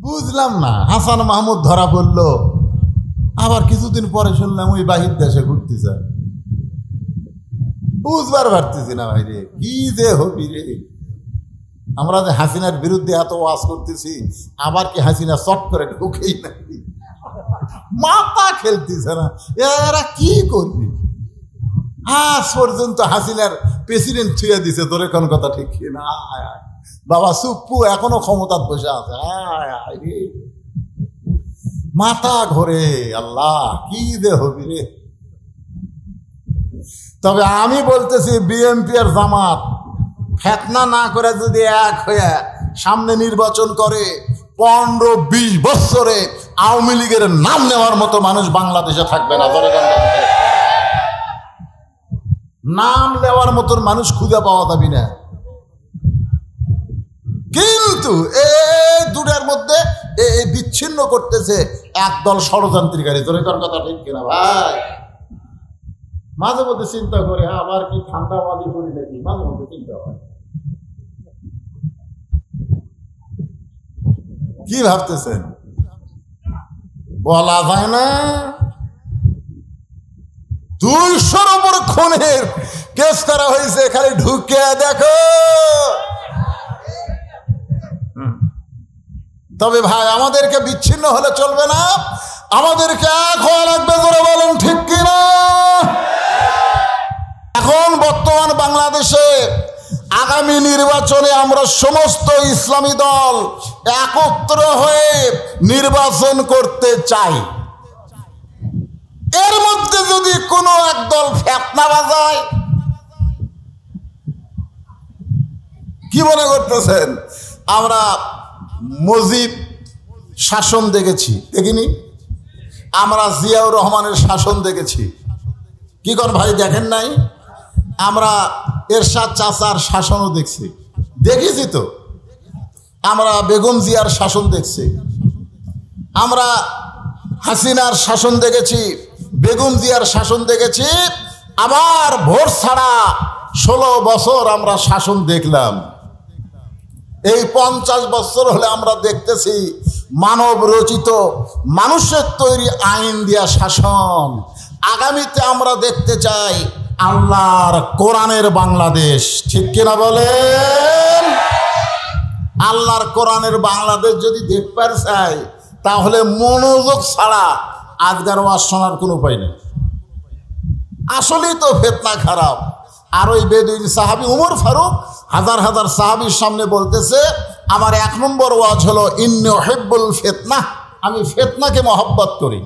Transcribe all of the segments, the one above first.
বুঝলাম না, হাসান মাহমুদ ধরা পড়লো, আবার কিছুদিন পরে শুনলাম ওই বাহির দেশে ঘুরতেছে। বুঝবার পারতেছি না ভাই রে, কি যে হবি রে। আমরা যে হাসিনার বিরুদ্ধে এত ওয়াজ করতেছি, আবার কি হাসিনা চট করে ঢুকেই নাকি? মাথা খেলতেছে না, এরা কি করবি? আজ পর্যন্ত হাসিনার প্রেসিডেন্ট ছুঁয়ে দিছে, তোর কোন কথা ঠিক না? বাবা সুপ্পু এখনো ক্ষমতার বসে আছে। মাথা ঘোরে, আল্লাহ কি যে হবি রে। তবে আমি বলতেছি, বিএনপি আর জামাত ফেতনা না করে যদি এক হয়ে সামনে নির্বাচন করে, 15-20 বছরে আওয়ামী লীগের নাম নেওয়ার মতো মানুষ বাংলাদেশে থাকবে না। নাম নেওয়ার মতো মানুষ খুঁজে পাওয়া যাবে না। কিন্তু এই দুটার মধ্যে বিচ্ছিন্ন করতেছে একদল ষড়যন্ত্রীকারী। তোর কথা ঠিক কিনা ভাই? মাঝে মধ্যে চিন্তা করে, আবার কি ঠান্ডাবাদী করি নাকি? মাঝে মধ্যে চিন্তা হয়, কি ভাবতেছেন বলা যায় না। 200-র উপর খুনের কেস করা হয়েছে, খালি ঢুকে দেখো। তবে ভাই আমাদেরকে বিচ্ছিন্ন হলে চলবে না, আমাদেরকে এক হওয়া লাগবে। জোরে বলেন ঠিক কিনা? এখন বর্তমান বাংলাদেশে আগামী নির্বাচনে আমরা সমস্ত ইসলামী দল একত্র হয়ে নির্বাচন করতে চাই। এর মধ্যে যদি কোনো একদল ফেতনা বাজায়, কি মনে করতেছেন? আমরা মুজিব শাসন দেখেছি, দেখিনি? আমরা জিয়াউর রহমানের শাসন দেখেছি, কি কোন ভাই দেখেন নাই? আমরা এরশাদ চাচার শাসনও দেখেছি তো। আমরা বেগম জিয়ার শাসন দেখছি, আমরা হাসিনার শাসন দেখেছি, বেগম জিয়ার শাসন দেখেছি। আবার ভোট ছাড়া 16 বছর আমরা শাসন দেখলাম। এই 50 বছর হলে আমরা দেখতেছি মানব রচিত, মানুষের তৈরি আইন দিয়া শাসন। আগামীতে আমরা দেখতে চাই আল্লাহর কোরআনের বাংলাদেশ। ঠিক কিনা বলেন? আল্লাহর কোরআনের বাংলাদেশ যদি দেখতে চাই, তাহলে মনোযোগ ছাড়া আজকার ওয়াজ শোনার কোনো উপায় নেই। আসলেই তো ফিতনা খারাপ। আর ওই বেদুইন সাহাবী উমর ফারুক হাজার হাজার সাহাবীর সামনে বলতেছে, আমার 1 নম্বর ওয়াজ হলো ইন্নী উহিব্বুল ফিতনা, আমি ফিতনাকে মহব্বত করি।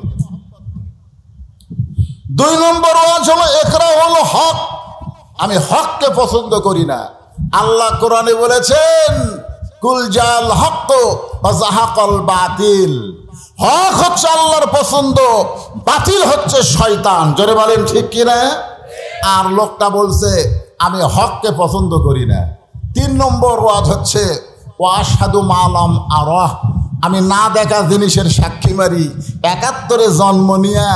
2 নম্বর ওয়াজ হলো ইকরাহুল হক, আমি হককে পছন্দ করি না। আল্লাহ কোরআনে বলেছেন, কুল জাল হক ওয়া যাহাকাল বাতিল। হক হচ্ছে আল্লাহর পছন্দ, বাতিল হচ্ছে শয়তান। জোরে বলেন ঠিক কিনা? আর লোকটা বলছে আমি হককে পছন্দ করি না। 3 নম্বর ওয়াজ হচ্ছে ওয়াশহাদু মালাম আরাহ, আমি না দেখা জিনিসের সাক্ষী মারি। 71-এ জন্ম নিয়ে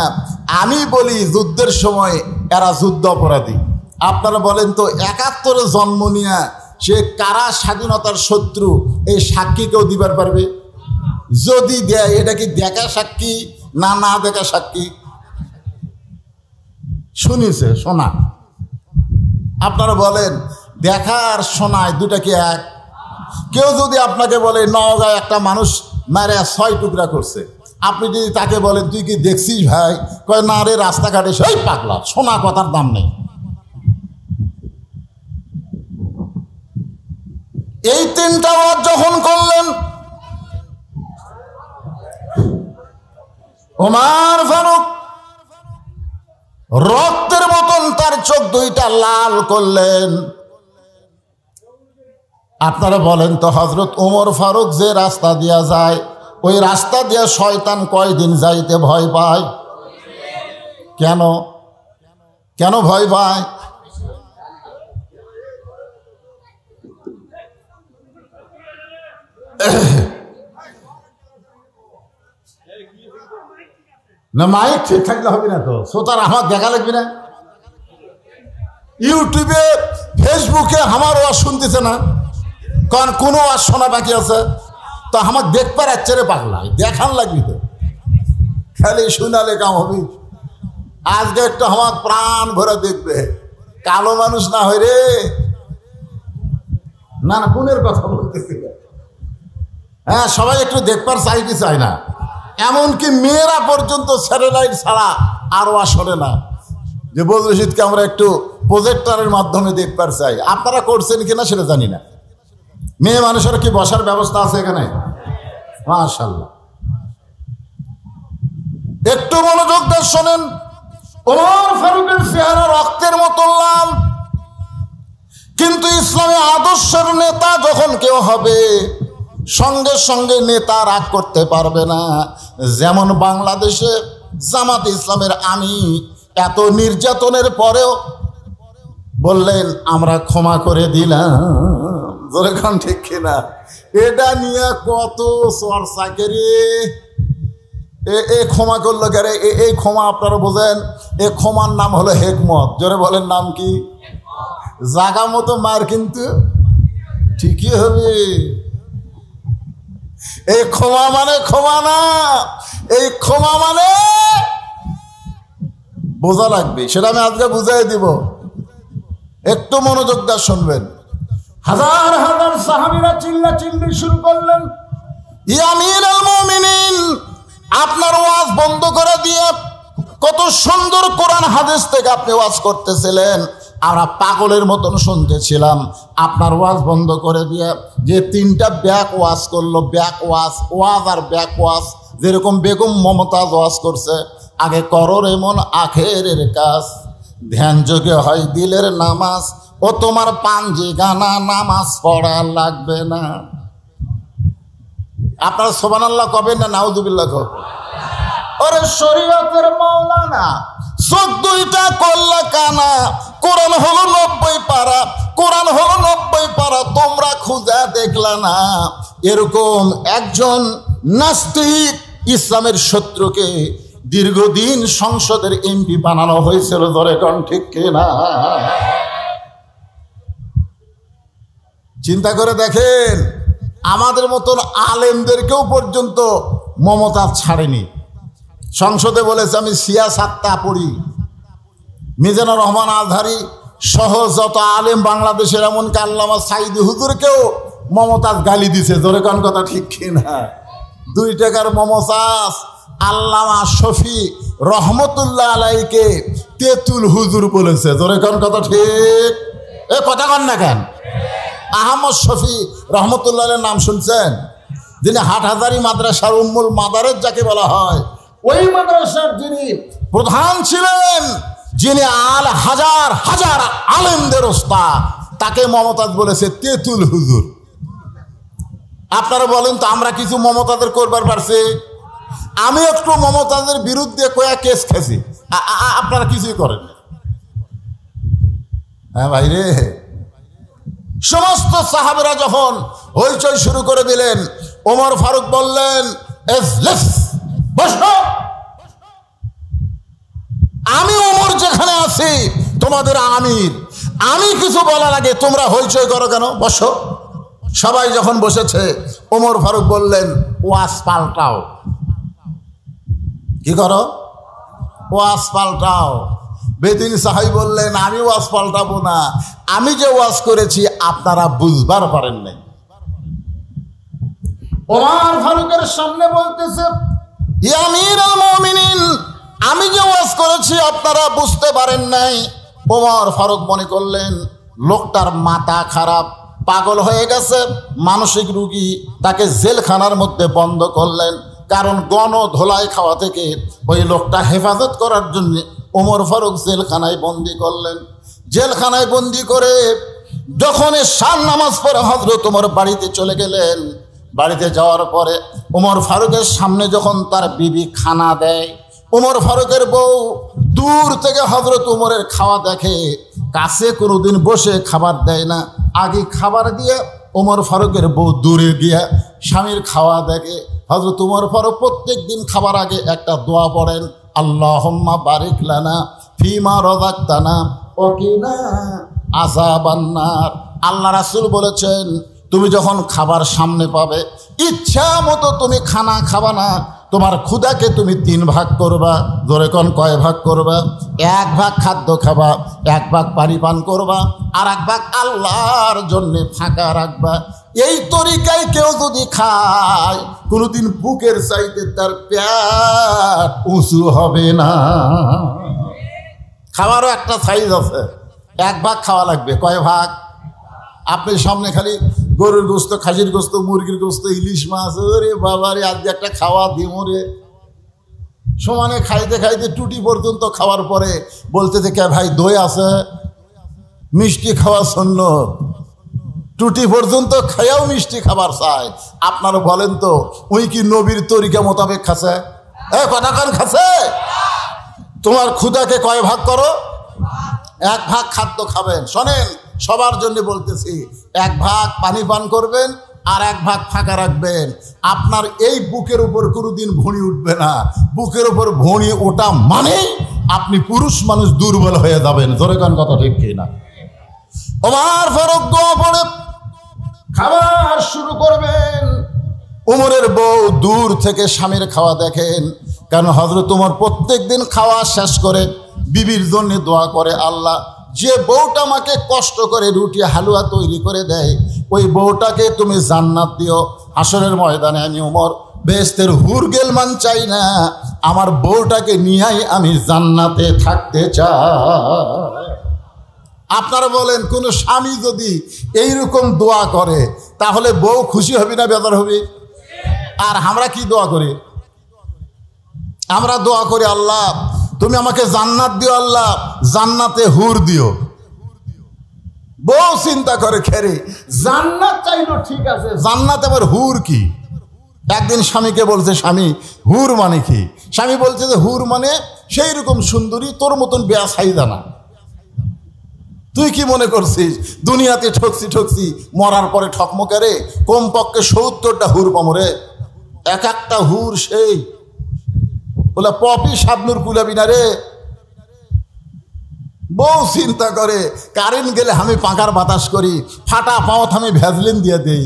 আমি বলি যুদ্ধের সময় এরা যুদ্ধ অপরাধী। আপনারা বলেন তো, 71-এ জন্ম নিয়ে সে কারা স্বাধীনতার শত্রু, এই সাক্ষী কেউ দিবার পারবে? যদি দেয়, এটা কি দেখা সাক্ষী না না দেখা সাক্ষী? শুনিছে শোনা? আপনারা বলেন দেখা আর শোনায় দুটা কি এক? কেউ যদি আপনাকে বলে নওগাঁয় একটা মানুষ মারে 6 টুকরা করছে, আপনি যদি তাকে বলেন তুই কি দেখছিস ভাই? কয় না রে, রাস্তাঘাটে সেই পাগলা, শোনা কথার দাম নেই। এই 3টা ওয়াজ যখন করলেন, ওমর ফারুক রক্তের মতন তার চোখ 2টা লাল করলেন। আপনারা বলেন তো, হযরত ওমর ফারুক যে রাস্তা দিয়া যায়, ওই রাস্তা দিয়া শয়তান কয়দিন যাইতে ভয় পায়? কেন কেন ভয় পায়? না মাইক ঠিক থাকলে হবে না তো, শ্রোতার আমার দেখা লাগবে না? ইউটিউবে ফেসবুকে আমার ওয়াজ শুনতেছে না, কারণ কোনো ওয়াজ শোনা বাকি আছে? তো আমার দেখবার আচ্ছে রে পাগলা, দেখান লাগবি তো, খালি শুনালে কাম হবি। আজকে একটু আমার প্রাণ ভরে দেখবে, কালো মানুষ না হয় রে। না না, কোনের কথা বলতেছি। হ্যাঁ, সবাই একটু দেখবার চাই কি চায় না? এমনকি মেয়েরা পর্যন্ত স্যাটেলাইট ছাড়া আরো আসলে না, যে বদরশিদকে আমরা একটু প্রজেক্টরের মাধ্যমে দেখবার চাই। আপনারা করছেন কিনা সেটা জানি না। মেয়ে মানুষের কি বসার ব্যবস্থা আছে এখানে? মাশাআল্লাহ। একটু মনোযোগ দিয়ে শোনেন। ওমর ফারুকের চেহারা রক্তের মতো লাল, কিন্তু ইসলামী আদর্শের নেতা যখন কেউ হবে, সঙ্গে সঙ্গে নেতা রাগ করতে পারবে না। যেমন বাংলাদেশে জামাত ইসলামের আমি এত নির্যাতনের পরেও বললেন আমরা ক্ষমা করে দিলাম। যেরকম ঠিক কিনা? এটা নিয়ে কত চর্চা করে, এ ক্ষমা করলো কেরে? এই ক্ষমা আপনারা বোঝেন, এ ক্ষমার নাম হলো হেকমত। জোরে বলেন, নাম কি? জাগা মতো মার কিন্তু ঠিকই হবে। এই ক্ষমা মানে ক্ষমা না, এই ক্ষমা মানে বোঝা লাগবে, সেটা আমি আজকে বুঝাই দিব। একটু মনোযোগ দিয়ে শুনবেন। হাজার হাজার সাহাবীরা চিল্লা চিল্লি শুরু করলেন, ইয়া আমিরুল মুমিনিন, আপনার ওয়াজ বন্ধ করে দিয়ে কত সুন্দর কোরআন হাদিস থেকে আপনি ওয়াজ করতেছিলেন, আমরা পাগলের মতন শুনতেছিলাম। আপনার ওয়াজ বন্ধ করে দিয়ে যে তিনটা ব্যাক ওয়াজ করলো, ব্যাক ওয়াজ, ওয়াজ আর ব্যাক ওয়াজ, যেরকম বেগম মমতাজ ওয়াজ করছে, আগে করর এমন আখেরের কাজ, ধ্যান যোগে হয় দিলের নামাজ, ও তোমার পাঞ্জি গানা নামাজ পড়া লাগবে না। আপনারা সুবহানাল্লাহ কবেন না নাউযুবিল্লাহ কবেন? ওরে শরীয়তের মাওলানা, চোখ দুইটা করলা কানা, কোরআন হলো 90 পারা, কোরআন হলো 90 পারা, তোমরা খুঁজা দেখলা না। এরকম একজন নাস্তিক ইসলামের শত্রুকে দীর্ঘদিন সংসদের এমপি বানানো হয়েছিল। ধরে কোন ঠিক কিনা? চিন্তা করে দেখেন, আমাদের মতন আলেমদেরকেও পর্যন্ত মমতাজ ছাড়েনি। সংসদে বলেছে আমি সিয়াসাতটা পড়ি, মিজানুর রহমান আজহারি সহ যত আলেম বাংলাদেশের, এমনকি আল্লামা সাইদি হুজুরকেও মমতাজ গালি দিছে। জোরে কোন কথা ঠিক কিনা? 2 টাকার মমতাজ আল্লামা শফি রহমতুল্লাহ আলাইকে তেতুল হুজুর বলেছে। জোরে কোন কথা ঠিক? এ কথা কন না কেন? আহমদ শফি রহমতুল্লাহ নাম শুনছেন? যিনি হাটহাজারী মাদ্রাসার উম্মুল মাদারেজ যাকে বলা হয়, ওই মাদ্রাসার যিনি প্রধান ছিলেন, যিনি হাজার হাজার আলেমদের ওস্তাদ, তাকে মমতাজ বলেছে তেতুল হুজুর। আপনারা বলেন তো, আমরা কিছু মমতাজের করবার পারছি? আমি একটু মমতাজের বিরুদ্ধে কয়া কেস খেয়েছি, আপনারা কিছুই করেন। হ্যাঁ ভাই রে, সমস্ত সাহাবেরা যখন হইচই শুরু করে দিলেন, ওমর ফারুক বললেন বসো, আমি ওমর যেখানে আছি তোমাদের আমির, আমি কিছু বলার আগে তোমরা হইচই করো কেন? বসো। সবাই যখন বসেছে, ওমর ফারুক বললেন ওয়াজ পাল্টাও। কি করো? ওয়াজ পাল্টাও। বেদিন সাহাবী বললেন আমি ওয়াজ পাল্টাবো না, আমি যে ওয়াজ করেছি আপনারা বুঝবার পারেন নাই। ওমর ফারুকের সামনে বলতেছে ইয়া আমিরুল মুমিনিন, আমি যে ওয়াজ করেছি আপনারা বুঝতে পারেন নাই। ওমর ফারুক মনে করলেন লোকটার মাথা খারাপ, পাগল হয়ে গেছে, মানসিক রোগী, তাকে জেলখানার মধ্যে বন্ধ করলেন। কারণ গণধোলাই খাওয়া থেকে ওই লোকটা হেফাজত করার জন্য ওমর ফারুক জেলখানায় বন্দি করলেন। জেলখানায় বন্দি করে যখন শান নামাজ পড়ে হযরত ওমর বাড়িতে চলে গেলেন, বাড়িতে যাওয়ার পরে ওমর ফারুকের সামনে যখন তার বিবি খানা দেয়, ওমর ফারুকের বউ দূর থেকে হযরত ওমরের খাওয়া দেখে, কাছে কোনোদিন বসে খাবার দেয় না। আগে খাবার দিয়ে ওমর ফারুকের বউ দূরে গিয়া স্বামীর খাওয়া দেখে। হযরত ওমর ফারুক প্রত্যেক দিন খাবার আগে একটা দোয়া পড়েন, আল্লাহুম্মা বারিক লানা ফিমা রাযাকতানা ওয়া কিনা আযাবান নার। আল্লাহ রাসূল বলেছেন তুমি যখন খাবার সামনে পাবে ইচ্ছা মতো তুমি খানা খাবা না, তোমার ক্ষুধাকে তুমি 3 ভাগ করবা। ধরে কোন কয় ভাগ করবা? 1 ভাগ খাদ্য খাবা, 1 ভাগ পানি পান করবা, আর 1 ভাগ আল্লাহর জন্য ফাঁকা রাখবা। এই তরিকায় কেউ যদি খায় কোনোদিন বুকের চাইতে তার পেট উঁচু হবে না। খাবারও একটা সাইজ আছে, 1 ভাগ খাওয়া লাগবে। কয় ভাগ? আপনি সামনে খালি গরুর গোস্ত, খাসির গোস্ত, মুরগির গোস্ত, ইলিশ মাছ, ওরে বাবারে আজকে একটা খাওয়া দিমরে সমানে খাইতে খাইতে টুটি পর্যন্ত খাওয়ার পরে বলতে থেকে ভাই দই আছে, মিষ্টি খাওয়া সুন্নত। টুটি পর্যন্ত খাইয়াও মিষ্টি খাবার চায়। আপনারা বলেন তো ওই কি নবীর তরিকা মোতাবেক খাচ্ছে? কথা কান খাচ্ছে? তোমার ক্ষুধাকে কয় ভাগ করো? 1 ভাগ খাদ্য খাবেন। শোনেন, সবার জন্য বলতেছি, 1 ভাগ পানি পান করবেন আর 1 ভাগ ফাঁকা রাখবেন। আপনার এই বুকের উপর কোনোদিন ভুঁড়ি উঠবে না। বুকের উপর ভুঁড়ি ওঠা মানে আপনি পুরুষ মানুষ দুর্বল হয়ে যাবেন। জোরে কান কথা ঠিক কিনা? ওমর ফারুক দোয়া পড়ে খাবার শুরু করবেন। উমরের বউ দূর থেকে স্বামীর খাওয়া দেখেন, কারণ হযরত উমর প্রত্যেক দিন খাওয়া শেষ করে বিবির জন্য দোয়া করে, আল্লাহ যে বউটা আমাকে কষ্ট করে রুটি হালুয়া তৈরি করে দেয় ওই বউটাকে তুমি জান্নাত দিও। হাসরের ময়দানে আমি উমর বেহেশতের হুর গেলমান চাই না, আমার বউটাকে নিয়েই আমি জান্নাতে থাকতে চাই। আপনারা বলেন কোন স্বামী যদি এইরকম দোয়া করে তাহলে বউ খুশি হবে না বেজার হবে? আর আমরা কি দোয়া করি? আমরা দোয়া করি, আল্লাহ তুমি আমাকে জান্নাত দিও, আল্লাহ জান্নাতে হুর দিও। বউ চিন্তা করে খেরে জান্নাত চাইলো ঠিক আছে, জান্নাত আবার হুর কি? একদিন স্বামীকে বলছে, স্বামী হুর মানে কি? স্বামী বলছে যে হুর মানে সেই রকম সুন্দরী তোর মতন বেয়া সাইদা না। তুই কি মনে করছিস দুনিয়াতে ঠকছি ঠকছি, মরার পরে ঠকমকারে কমপক্ষে 70টা হুর পামরে। এক একটা হুর সেই বলে পপি শাবনুর কুলাবি না রে। বউ চিন্তা করে কারেন্ট গেলে আমি পাখার বাতাস করি, ফাটা পাওয়াত আমি ভ্যাজলিন দিয়ে দেই,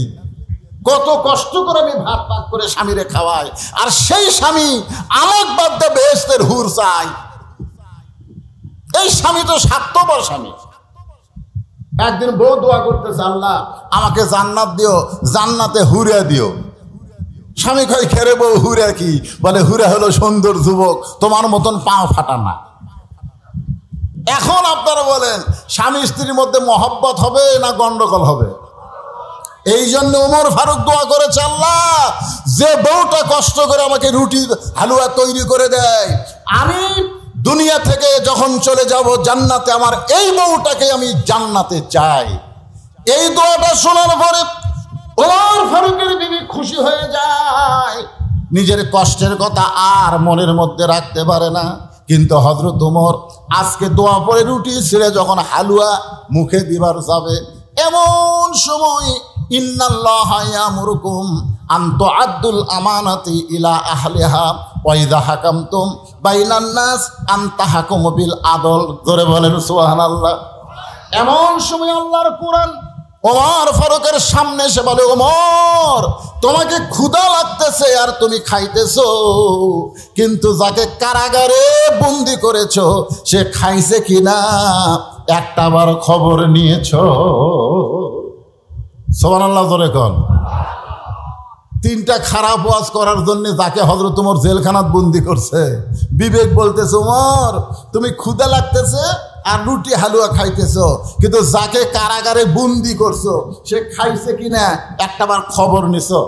কত কষ্ট করে আমি ভাত পাক করে স্বামীরে খাওয়াই, আর সেই স্বামী আমাক বাদ দিয়ে বেহেশতের হুর চাই। এই স্বামী তো স্বার্থপর স্বামী। একদিন বউ দোয়া করতেছে, আল্লাহ আমাকে জান্নাত দিও, জান্নাতে হুরে দিও। স্বামী কয় খেরে বউ হুরা কি? বলে হুরা হলো সুন্দর যুবক, তোমার মতন পাও ফাটা না। এখন আপনারা বলেন স্বামী স্ত্রীর মধ্যে মহব্বত হবে না গন্ডগোল হবে? এই জন্য ওমর ফারুক দোয়া করেছে, আল্লাহ যে বউটা কষ্ট করে আমাকে রুটি হালুয়া তৈরি করে দেয়, আমি দুনিয়া থেকে যখন চলে যাব জান্নাতে আমার এই বউটাকে আমি জান্নাতে চাই। এই দোয়াটা শোনার পরে ওমর ফারুকের বিবি খুশি হয়ে যায়। নিজের কষ্টের কথা আর মনের মধ্যে রাখতে পারে না। কিন্তু হযরত ওমর আজকে দোয়া পড়ে রুটি ছেড়ে যখন হালুয়া মুখে দিবার যাবে, এমন সময় ইন্নাল্লাহা ইয়ামুরুকুম আন তুআদ্দুল আমানাতি ইলা আহলিহা ওয়া ইযা হাকামতুম বাইনান নাস আন তাহকুমু বিল আদল। জোরে বলেন সুবহানাল্লাহ। এমন সময় আল্লাহর কোরআন ওমর ফারুকের সামনে এসে বলে, ওমর তোমাকে ক্ষুধা লাগতেছে আর তুমি খাইতেছো, কিন্তু যাকে কারাগারে বন্দি করেছো সে খাইছে কিনা একটাবার খবর নিয়েছো? সুবহানাল্লাহ জোরে কোন। 3টা খারাপ ওয়াজ করার জন্য যাকে হযরত ওমর জেলখানাত বন্দি করছে, বিবেক বলতেছে ওমর তুমি ক্ষুধা লাগতেছে আর রুটি হালুয়া খাইতেছো, কিন্তু যাকে কারাগারে বন্দি করছো সে খাইছে কিনা একটাবার খবর নিছো?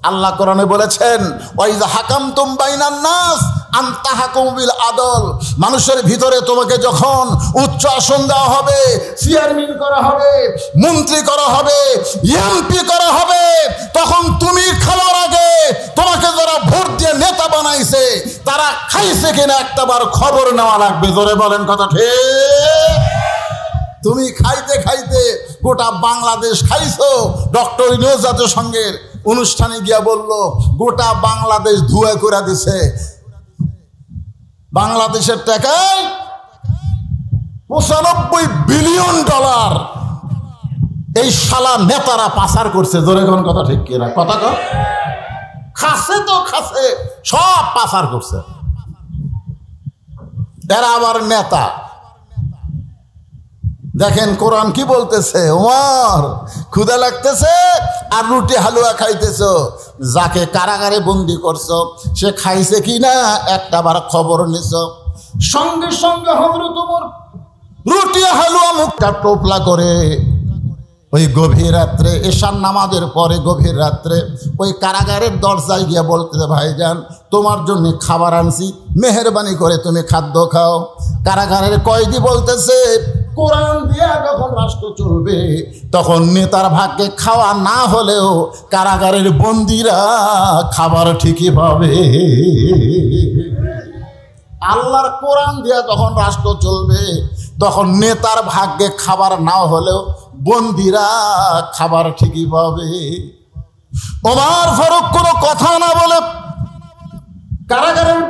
আল্লাহ কোরআনে বলেছেন, ওয়াইজা হাকামতুম বাইনান নাস আন তাহকুমু বিল আদল। মানুষের ভিতরে তোমাকে যখন উচ্চ আসন দেওয়া হবে, চেয়ারম্যান করা হবে, মন্ত্রী করা হবে, এমপি করা হবে, তখন তুমি খাওয়ার আগে তোমাকে যারা ভোট দিয়ে নেতা বানাইছে তারা খাইছে কিনা একটাবার খবর নেওয়া লাগবে। জোরে বলেন কথা ঠিক। তুমি খাইতে খাইতে গোটা বাংলাদেশ খাইছো। ডক্টর ইউনূস জাতীয় সংঘের অনুষ্ঠানে গিয়া বলল গোটা বাংলাদেশ ধুয়ে করে দিছে। বাংলাদেশের টাকায় 95 বিলিয়ন ডলার এই শালা নেতারা পাচার করছে, জোরে কোন কথা ঠিক কিনা? কথা কর। খাসে তো খাসে, সব পাচার করছে। এরা আবার নেতা। দেখেন কোরআন কি বলতেছে, ওমর ক্ষুধা লাগতেছে আর রুটি হালুয়া খাইতেছ, যাকে কারাগারে বন্দি করছো সে খাইছে কিনা একটা বার খবর নিছ। সঙ্গে সঙ্গে হযরত ওমর রুটি হালুয়া মুখটা টোপলা করে ওই গভীর রাত্রে এশার নামাজের পরে গভীর রাত্রে ওই কারাগারের দরজায় গিয়ে বলতেছে, ভাইজান তোমার জন্য খাবার আনছি, মেহেরবানি করে তুমি খাদ্য খাও। কারাগারের কয়েদি বলতেছে, কোরআন দিয়া যখন রাষ্ট্র চলবে তখন নেতার ভাগ্যে খাওয়া না হলেও কারাগারের বন্দীরা খাবার ঠিকই পাবে। আল্লাহর কোরআন দিয়া যখন রাষ্ট্র চলবে তখন নেতার ভাগ্যে খাবার না হলেও বন্দীরা খাবার ঠিকই পাবে। ওমর ফারুক কোনো কথা না বলে কারাগারের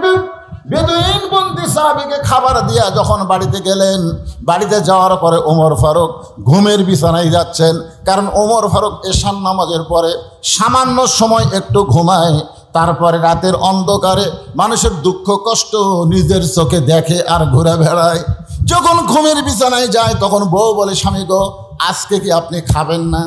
বেদুইন বন্দি সাহাবীকে খাবার দিয়া যখন বাড়িতে গেলেন, বাড়িতে যাওয়ার পরে ওমর ফারুক ঘুমের বিছানায় যাচ্ছেন, কারণ ওমর ফারুক এশার নামাজের পরে সামান্য সময় একটু ঘুমায়, তারপরে রাতের অন্ধকারে মানুষের দুঃখ কষ্ট নিজের চোখে দেখে আর ঘুরে বেড়ায়। যখন ঘুমের বিছানায় যায় তখন বউ বলে, স্বামী গো আজকে কি আপনি খাবেন না?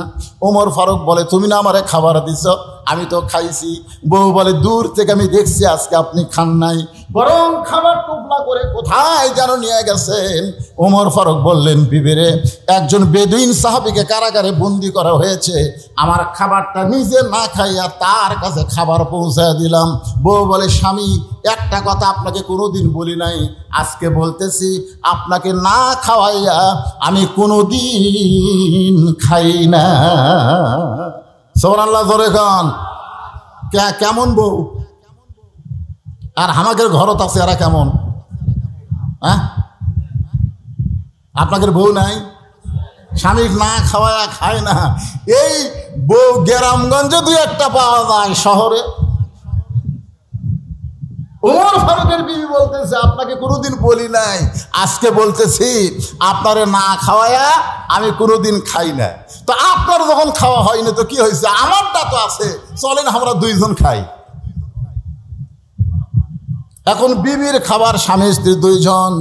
ওমর ফারুক বলে, তুমি না আমারে খাবার দিছ, আমি তো খাইছি। বউ বলে, দূর থেকে আমি দেখছি আজকে আপনি খান নাই, বরং খাবার টুকলা করে কোথায় যেন নিয়ে গেছেন। ওমর ফারুক বললেন, বিবিরে একজন বেদুইন সাহাবীকে কারাগারে বন্দি করা হয়েছে, আমার খাবারটা নিজে না খাইয়া তার কাছে খাবার পৌঁছায় দিলাম। বউ বলে, স্বামী একটা কথা আপনাকে কোনোদিন বলি নাই, আজকে বলতেছি, আপনাকে না খাওয়াইয়া আমি কোনোদিন খাই না। সুবহানাল্লাহ, জোরে গান। কেমন বউ? আর আমাদের ঘরত আছে এরা কেমন? হ্যাঁ, আপনাদের বউ নাই, স্বামী না খাওয়ায়া খায় না। এই বউ গ্রামগঞ্জে দুই একটা পাওয়া যায়, শহরে। ওমর ফারুকের বিবি বলতেছে, আপনাকে কোনোদিন বলি নাই, আজকে বলতেছি আপনারে না খাওয়ায়া আমি কোনোদিন খাই না। তো আপনার যখন খাওয়া হয়নি তো কি হয়েছে, আমারটা তো আছে, চলেন আমরা দুইজন খাই। এখন বিবির খাবার, স্বামী স্ত্রী দুইজন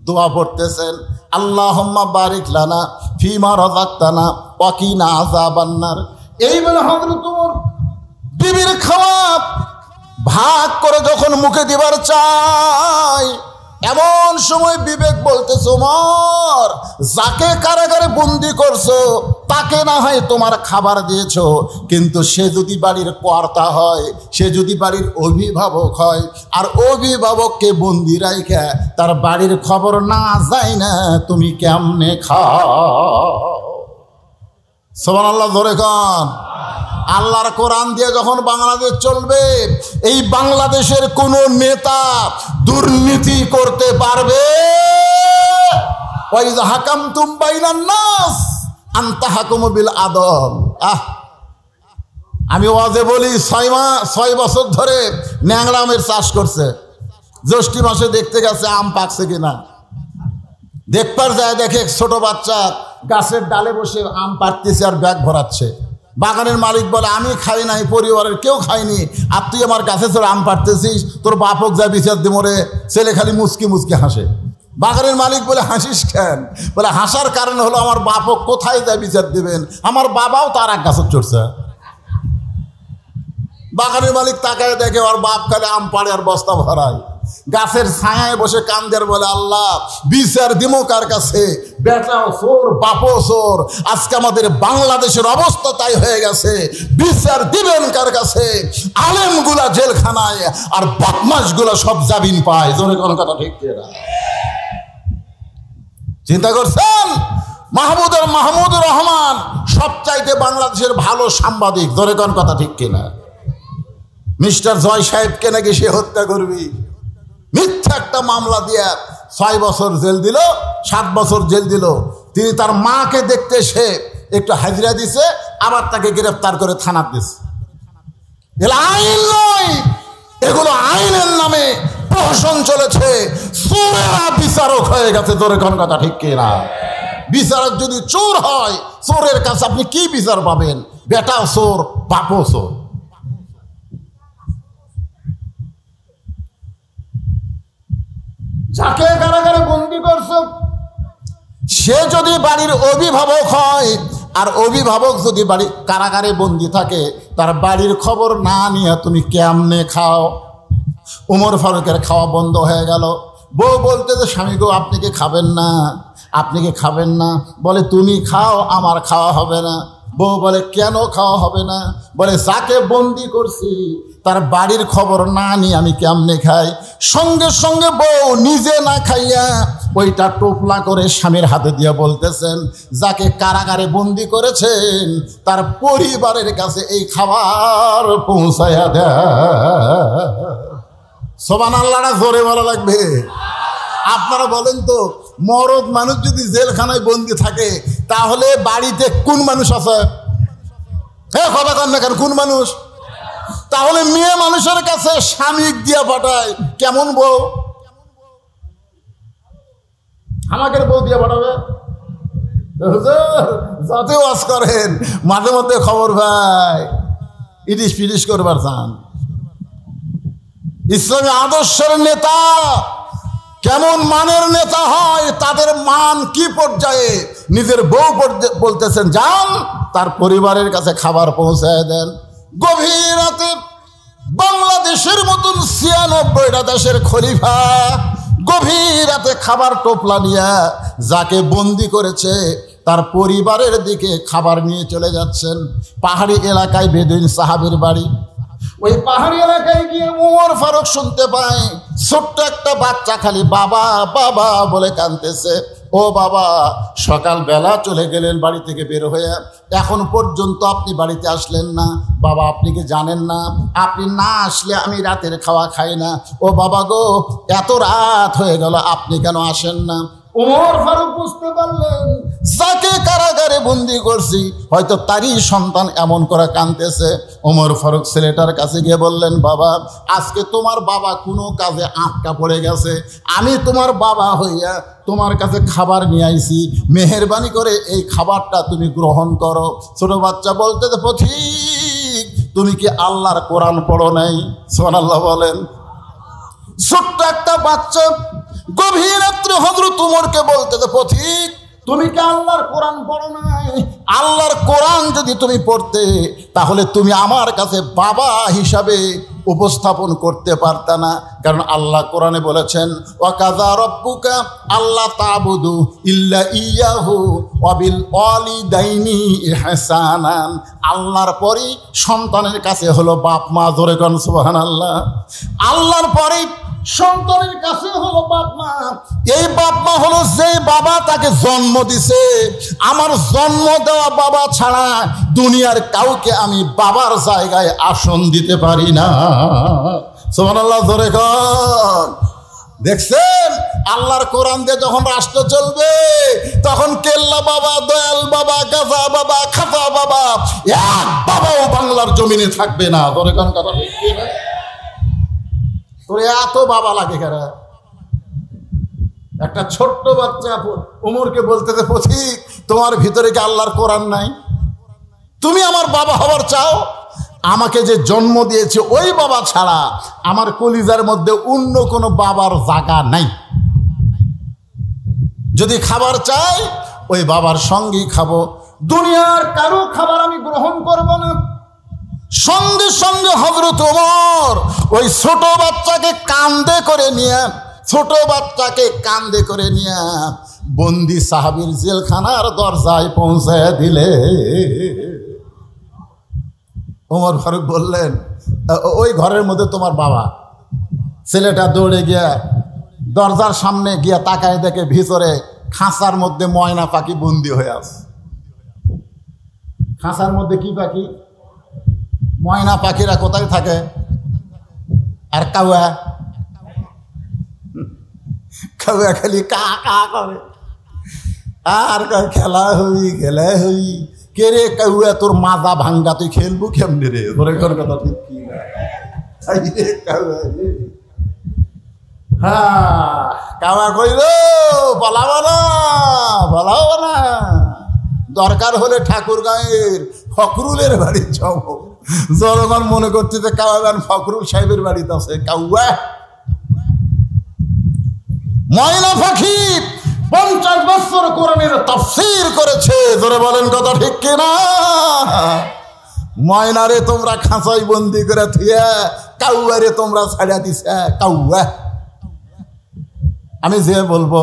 দোয়া পড়তেছেন, আল্লাহুম্মা বারিক লানা ফিমা রাযাকতানা ওয়া কিনা আযাবান্নার। এই বলে হযরত ওমর বিবির খাবার ভাগ করে যখন মুখে দিবার চাই, এমন সময় বিবেক বলতেছে, ওমর যাকে কারাগারে বন্দি করছো তাকে না হয় তোমার খাবার দিয়েছো, কিন্তু সে যদি বাড়ির কর্তা হয়, সে যদি বাড়ির অভিভাবক হয়, আর অভিভাবককে বন্দি রাইখা তার বাড়ির খবর না যায় না, তুমি কেমনে খাও? সুবহানাল্লাহ, ধরে কন। আল্লাহর কোরআন দিয়ে যখন বাংলাদেশ চলবে, এই বাংলাদেশের কোন নেতা দুর্নীতি করতে পারবে? ওয়াইযা হাকামতুম বাইনান নাস আন তাহকুমু বিল আদল। আমি ওয়াজে বলি, 6 বছর ধরে ন্যাংরা আমের চাষ করছে, জ্যৈষ্ঠ মাসে দেখতে গেছে আম পাকছে কিনা, দেখবার যায় দেখে ছোট বাচ্চা গাছের ডালে বসে আম পাড়তেছে আর ব্যাগ ভরাচ্ছে। বাগানের মালিক বলে, আমি খাই নাই, পরিবারের কেউ খায়নি, আর তুই আমার কাছে তোর আম পাড়তেছিস, তোর বাপক যা বিচার দি মরে। ছেলে খালি মুচকি মুচকি হাসে। বাগানের মালিক বলে, হাসিস কেন? বলে, হাসার কারণ হলো আমার বাপক কোথায় যা বিচার দিবেন, আমার বাবাও তার এক গাছের চড়ছে। বাগানের মালিক তাকায় দেখে ওর বাপ খালি আম পাড়ে আর বস্তা ভরায়। গাছের ছায়ায় বসে কান্দের বলে, আল্লাহ বিচার দিমো কার কাছে? বেটাও চোর, বাপও চোর, আজকে আমাদের বাংলাদেশের অবস্থা তাই হয়ে গেছে। বিচার দিবেন কার কাছে? আলেমগুলা জেলখানায় আর বদমাশগুলা সব জামিন পায়। জোরে কোন কথা ঠিক না? চিন্তা করছেন? মাহমুদুর রহমান সবচাইতে বাংলাদেশের ভালো সাংবাদিক। জোরে কোন কথা ঠিক কিনা? মিস্টার জয় সাহেবকে নাকি সে হত্যা করবি, মিথ্যা একটা মামলা দিয়ে 6 বছর জেল দিল, 7 বছর জেল দিল। তিনি তার মাকে দেখতে সে একটু হাজিরা দিছে, আবার তাকে গ্রেফতার করে থানা দিছে। এগুলো আইন নয়, এগুলো আইনের নামে প্রহসন চলেছে। চোরেরা বিচারক হয়ে গেছে। জোরে কোন কথা ঠিক কিনা? বিচারক যদি চোর হয়, চোরের কাছে আপনি কি বিচার পাবেন? বেটাও চোর, বাপও চোর। যাকে কারাগারে বন্দি করছো সে যদি বাড়ির অভিভাবক হয়, আর অভিভাবক যদি বাড়ি কারাগারে বন্দি থাকে, তার বাড়ির খবর না নিয়ে তুমি কেমনে খাও? ওমর ফারুকের খাওয়া বন্ধ হয়ে গেল। বউ বলতে যে স্বামী গো আপনি কি খাবেন না? আপনি কি খাবেন না? বলে তুমি খাও, আমার খাওয়া হবে না। বউ বলে কেন খাওয়া হবে না? বলে যাকে বন্দি করছি তার বাড়ির খবর না নিয়ে আমি কেমনে খাই? সঙ্গে সঙ্গে বউ নিজে না খাইয়া ওইটা টোপলা করে স্বামীর হাতে দিয়ে বলতেছেন, যাকে কারাগারে বন্দি করেছেন তার পরিবারের কাছে এই খাবার পৌঁছায়া দেয়। সুবহানাল্লাহটা জোরে বলা লাগবে। আপনারা বলেন তো, মরদ মানুষ যদি জেলখানায় বন্দি থাকে তাহলে বাড়িতে কোন মানুষ আছে? হ্যাঁ, কথা কন না কেন? কোন মানুষ? তাহলে মেয়ে মানুষের কাছে স্বামী দিয়া পাঠায় কেমন বউ? আমাকে বউ দিয়ে পাঠাবে? যাতে ওয়াজ করেন মাঝে মধ্যে খবর ভাই ইটিস পিটিস করবার চান। ইসলামী আদর্শের নেতা কেমন মানের নেতা হয়, তাদের মান কি পর্যায়ে, নিজের বউ বলতেছেন যান তার পরিবারের কাছে খাবার পৌঁছায় দেন। গভীর রাতে বাংলাদেশের মতন ৯৬টা দেশের খলিফা গভীর রাতে খাবার টোপলা নিয়ে যাকে বন্দি করেছে তার পরিবারের দিকে খাবার নিয়ে চলে যাচ্ছেন। পাহাড়ি এলাকায় বেদুইন সাহাবীর বাড়ি। ওই পাহাড়ি এলাকায় গিয়ে ওমর ফারুক শুনতে পায় ছোট্ট একটা বাচ্চা খালি বাবা বাবা বলে কাঁদতেছে। ও বাবা, সকালবেলা চলে গেলেন বাড়ি থেকে বের হয়ে, এখন পর্যন্ত আপনি বাড়িতে আসলেন না। বাবা, আপনি কি জানেন না আপনি না আসলে আমি রাতের খাওয়া খাই না? ও বাবা গো, এত রাত হয়ে গেল, আপনি কেন আসেন না? ওমর ফারুক বুঝতে পারলেন যাকে কারাগারে বন্দি করছি হয়তো তারই সন্তান এমন করে কাঁদতেছে। ওমর ফারুক ছেলেটার কাছে গিয়ে বললেন, বাবা, আজকে তোমার বাবা কোনো কাজে আটকা পড়ে গেছে, আমি তোমার বাবা হইয়া তোমার কাছে খাবার নিয়ে আইছি, মেহেরবানি করে এই খাবারটা তুমি গ্রহণ করো। ছোট বাচ্চা বলতে পথিক, তুমি কি আল্লাহর কোরআন পড়ো নাই? সুবহানাল্লাহ বলেন। ছোট্ট একটা বাচ্চা গভীর রাত্রে হযরত ওমরকে বলতে পথিক, তুমি কি আল্লাহর কোরআন পড়ো নাই? আল্লাহর কোরআন যদি তুমি পড়তে তাহলে তুমি আমার কাছে বাবা হিসাবে উপস্থাপন করতে পারতা না। কারণ আল্লাহ কোরআনে বলেছেন, ওয়াকাযা রাব্বুকা আল্লা তা'বুদু ইল্লা ইয়াহু ওয়া বিল ওয়ালিদাইনি ইহসানান। আল্লাহর পরই সন্তানের কাছে হলো বাপ মা। জোরে কোন সুবহানাল্লাহ। আল্লাহর পরই সন্তানের কাছে হলো বাপ মা। এই বাপ মা হলো যে বাবা তাকে জন্ম দিছে। আমার জন্ম দেওয়া বাবা ছাড়া দুনিয়ার কাউকে আমি বাবার জায়গায় আসন দিতে পারি না। সুবহানাল্লাহ, জোরে কোন। দেখছেন, আল্লাহর কোরআন দিয়ে যখন রাষ্ট্র চলবে তখন কেল্লা বাবা, দয়াল বাবা, গাজা বাবা, খাতা বাবা, এক বাবাও বাংলার জমিনে থাকবে না। জোরে কোন কথা ঠিক কি না? তোর এত বাবা লাগে কারা? একটা ছোট্ট বাচ্চা ওমরকে বলতেছে, পথিক, তোমার ভিতরে কি আল্লাহর কোরআন নাই? তুমি আমার বাবা হওয়ার চাও? আমাকে যে জন্ম দিয়েছে ওই বাবা ছাড়া আমার কলিজার মধ্যে অন্য কোনো বাবার জায়গা নাই। যদি খাবার চাই ওই বাবার সঙ্গেই খাবো, দুনিয়ার কারো খাবার আমি গ্রহণ করব না। সঙ্গে সঙ্গে হযরত ওমর ওই ছোট বাচ্চাকে কাঁধে করে নিয়ে বন্দি সাহাবীর জেলখানার দরজায় পৌঁছায় দিলে। ওমর ফারুক বললেন, ওই ঘরের মধ্যে তোমার বাবা। ছেলেটা দৌড়ে গিয়া দরজার সামনে গিয়া তাকায় দেখে ভিতরে খাঁচার মধ্যে ময়না পাখি বন্দি হয়ে আছে। খাঁচার মধ্যে কি পাখি? ময়না পাখিরা কোথায় থাকে? আর কাউয়া খালি কা কা করে আর খেলা হই। কে রে কাউয়া, তোর মাজা ভাঙ্গা, তুই খেলবো কেমনি রে? তোর কথা ঠিক কি? হ্যাঁ, কামা কইল পালাবো না, পালাবো না। দরকার হলে ঠাকুর গাঁয়ের ফখরুলের বাড়ি যাব। জনগণ মনে করতে যে কাওয়াগান ফখরুল সাহেবের বাড়িতে আছে। কাউয়া ময়না পাখি 50 বছর কোরআনের তাফসীর করেছে। জোরে বলেন কথা ঠিক কিনা? ময়নারে তোমরা খাঁচাই বন্দি করে থিয়া কাউয়ারে তোমরা ছাড়া দিছে। কাউয়া আমি যে বলবো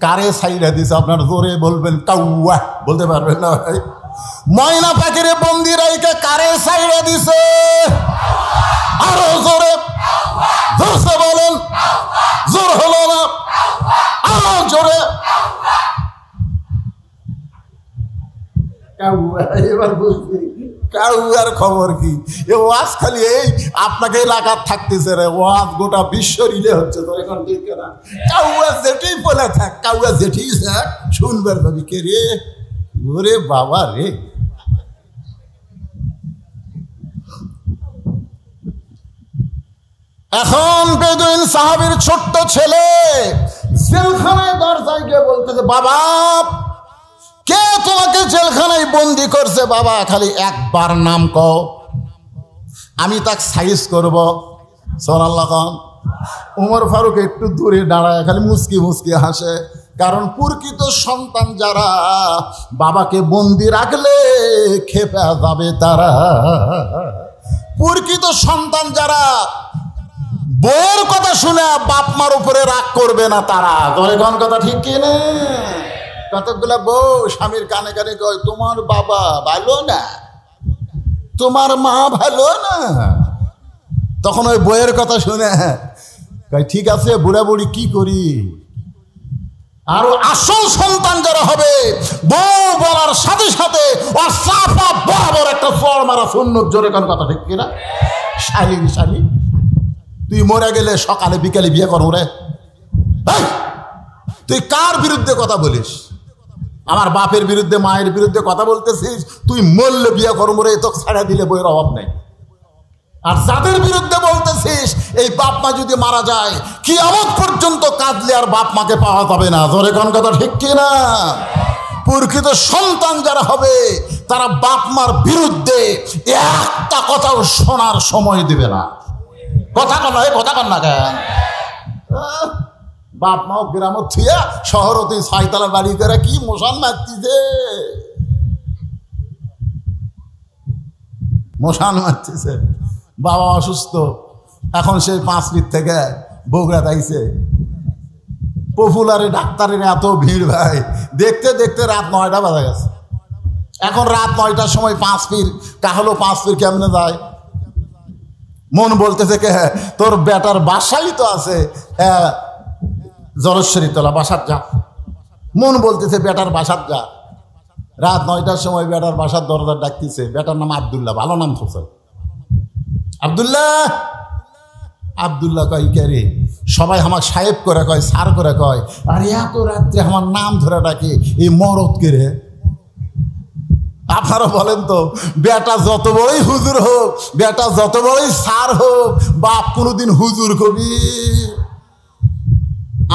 কারে ছাইড়া দিছে আপনার জোরে বলবেন কাউয়া, বলতে পারবেন না ভাই? ময়না পাখিরে বন্দি রাইকে কারে ছাইড়া দিছে? আরো জোরে জোরসে বলেন, জোর হলো না, আরো জোরে। কাউয়া, এবার বুঝছি কাউয়ার খবর কি? এ ওয়াজ খালি এই আপনাকে এলাকার থাকতেছে রে, ওয়াজ গোটা বিশ্ব রিলে হচ্ছে। তোর এখন ঠিক না? কাউয়া যেটাই বলে থাক, কাউয়া যেটাই থাক শুনবার ভাবি কে রে? ওরে বাবা রে। এখন বেদুইন সাহাবীর ছোট্ট ছেলে জেলখানায় দরজায় গিয়ে বলতেছে, বাবা কে তোমাকে জেলখানায় বন্দি করছে? বাবা খালি একবার নাম কও, আমি তাকে সাইজ করব। সুবহানাল্লাহ। উমর ফারুক একটু দূরে দাঁড়ায় খালি মুচকি মুচকি হাসে, কারণ প্রকৃত সন্তান যারা বাবাকে বন্দি রাখলে খেপে যাবে তারা। প্রকৃত সন্তান যারা বউয়ের কথা শুনে বাপ মার উপরে রাগ করবে না তারা। তোরে কোন কথা ঠিক কিনা? কতগুলা বউ স্বামীর কানে কানে কয় তোমার বাবা ভালো না, তোমার মা ভালো না। তখন ওই বইয়ের কথা শুনে কয় ঠিক আছে বুড়া বুড়ি কি করি। আর আসল সন্তান যারা হবে বউ বলার সাথে সাথে ও সাফা বরাবর একটা চড় মারা সুন্নত। জোরে কোন কথা ঠিক কিনা? শালীন শালী তুই মরে গেলে সকালে বিকালে বিয়ে করো রে। তুই কার বিরুদ্ধে কথা বলিস? আমার বাপের বিরুদ্ধে মায়ের বিরুদ্ধে কথা বলতেছিস? তুই মরলে বিয়ে করবো রে, তোকে ছাড়া দিলে বইয়ের অভাব নেই। আর যাদের বিরুদ্ধে বলতেছিস এই বাপ মা যদি মারা যায় কিয়ামত পর্যন্ত কাঁদলে আর বাপ মাকে পাওয়া যাবে না। জোরে কোন কথা ঠিক কিনা? প্রকৃত সন্তান যারা হবে তারা বাপ মার বিরুদ্ধে একটা কথাও শোনার সময় দিবে না। কথা কন না, কথা কন না কেন? বাপ মাও গ্রাম থুয়া শহরতে 6 তলা বাড়ি করে কি মশান মারতিছে, মশান মারতেছে। বাবা অসুস্থ, এখন সেই 5 ফিট থেকে বগুড়া আইছে। পপুলারে ডাক্তারের এত ভিড় ভাই, দেখতে দেখতে রাত 9টা বাজে গেছে। এখন রাত 9টার সময় 5 ফিট কাহলো 5 ফিট কেমনে যায়? মন বলতেছে কে তোর বেটার বাসাই তো আছে জলেশ্বরী তলা, বাসার যা। মন বলতেছে বেটার বাসার যা। রাত 9টার সময় বেটার বাসার দরজা ডাকতেছে। বেটার নাম আব্দুল্লাহ, ভালো নাম তো। আব্দুল্লাহ আব্দুল্লাহ কয় কে রে? সবাই আমার সাহেব করে কয়, স্যার করে কয়। আর এত রাত্রে আমার নাম ধরে ডাকে এই মরদ কে রে? আপনারা বলেন তো, বেটা যত বড়ই হুজুর হোক, বেটা যত বড়ই স্যার হোক, বাপ কোনোদিন হুজুর কবি?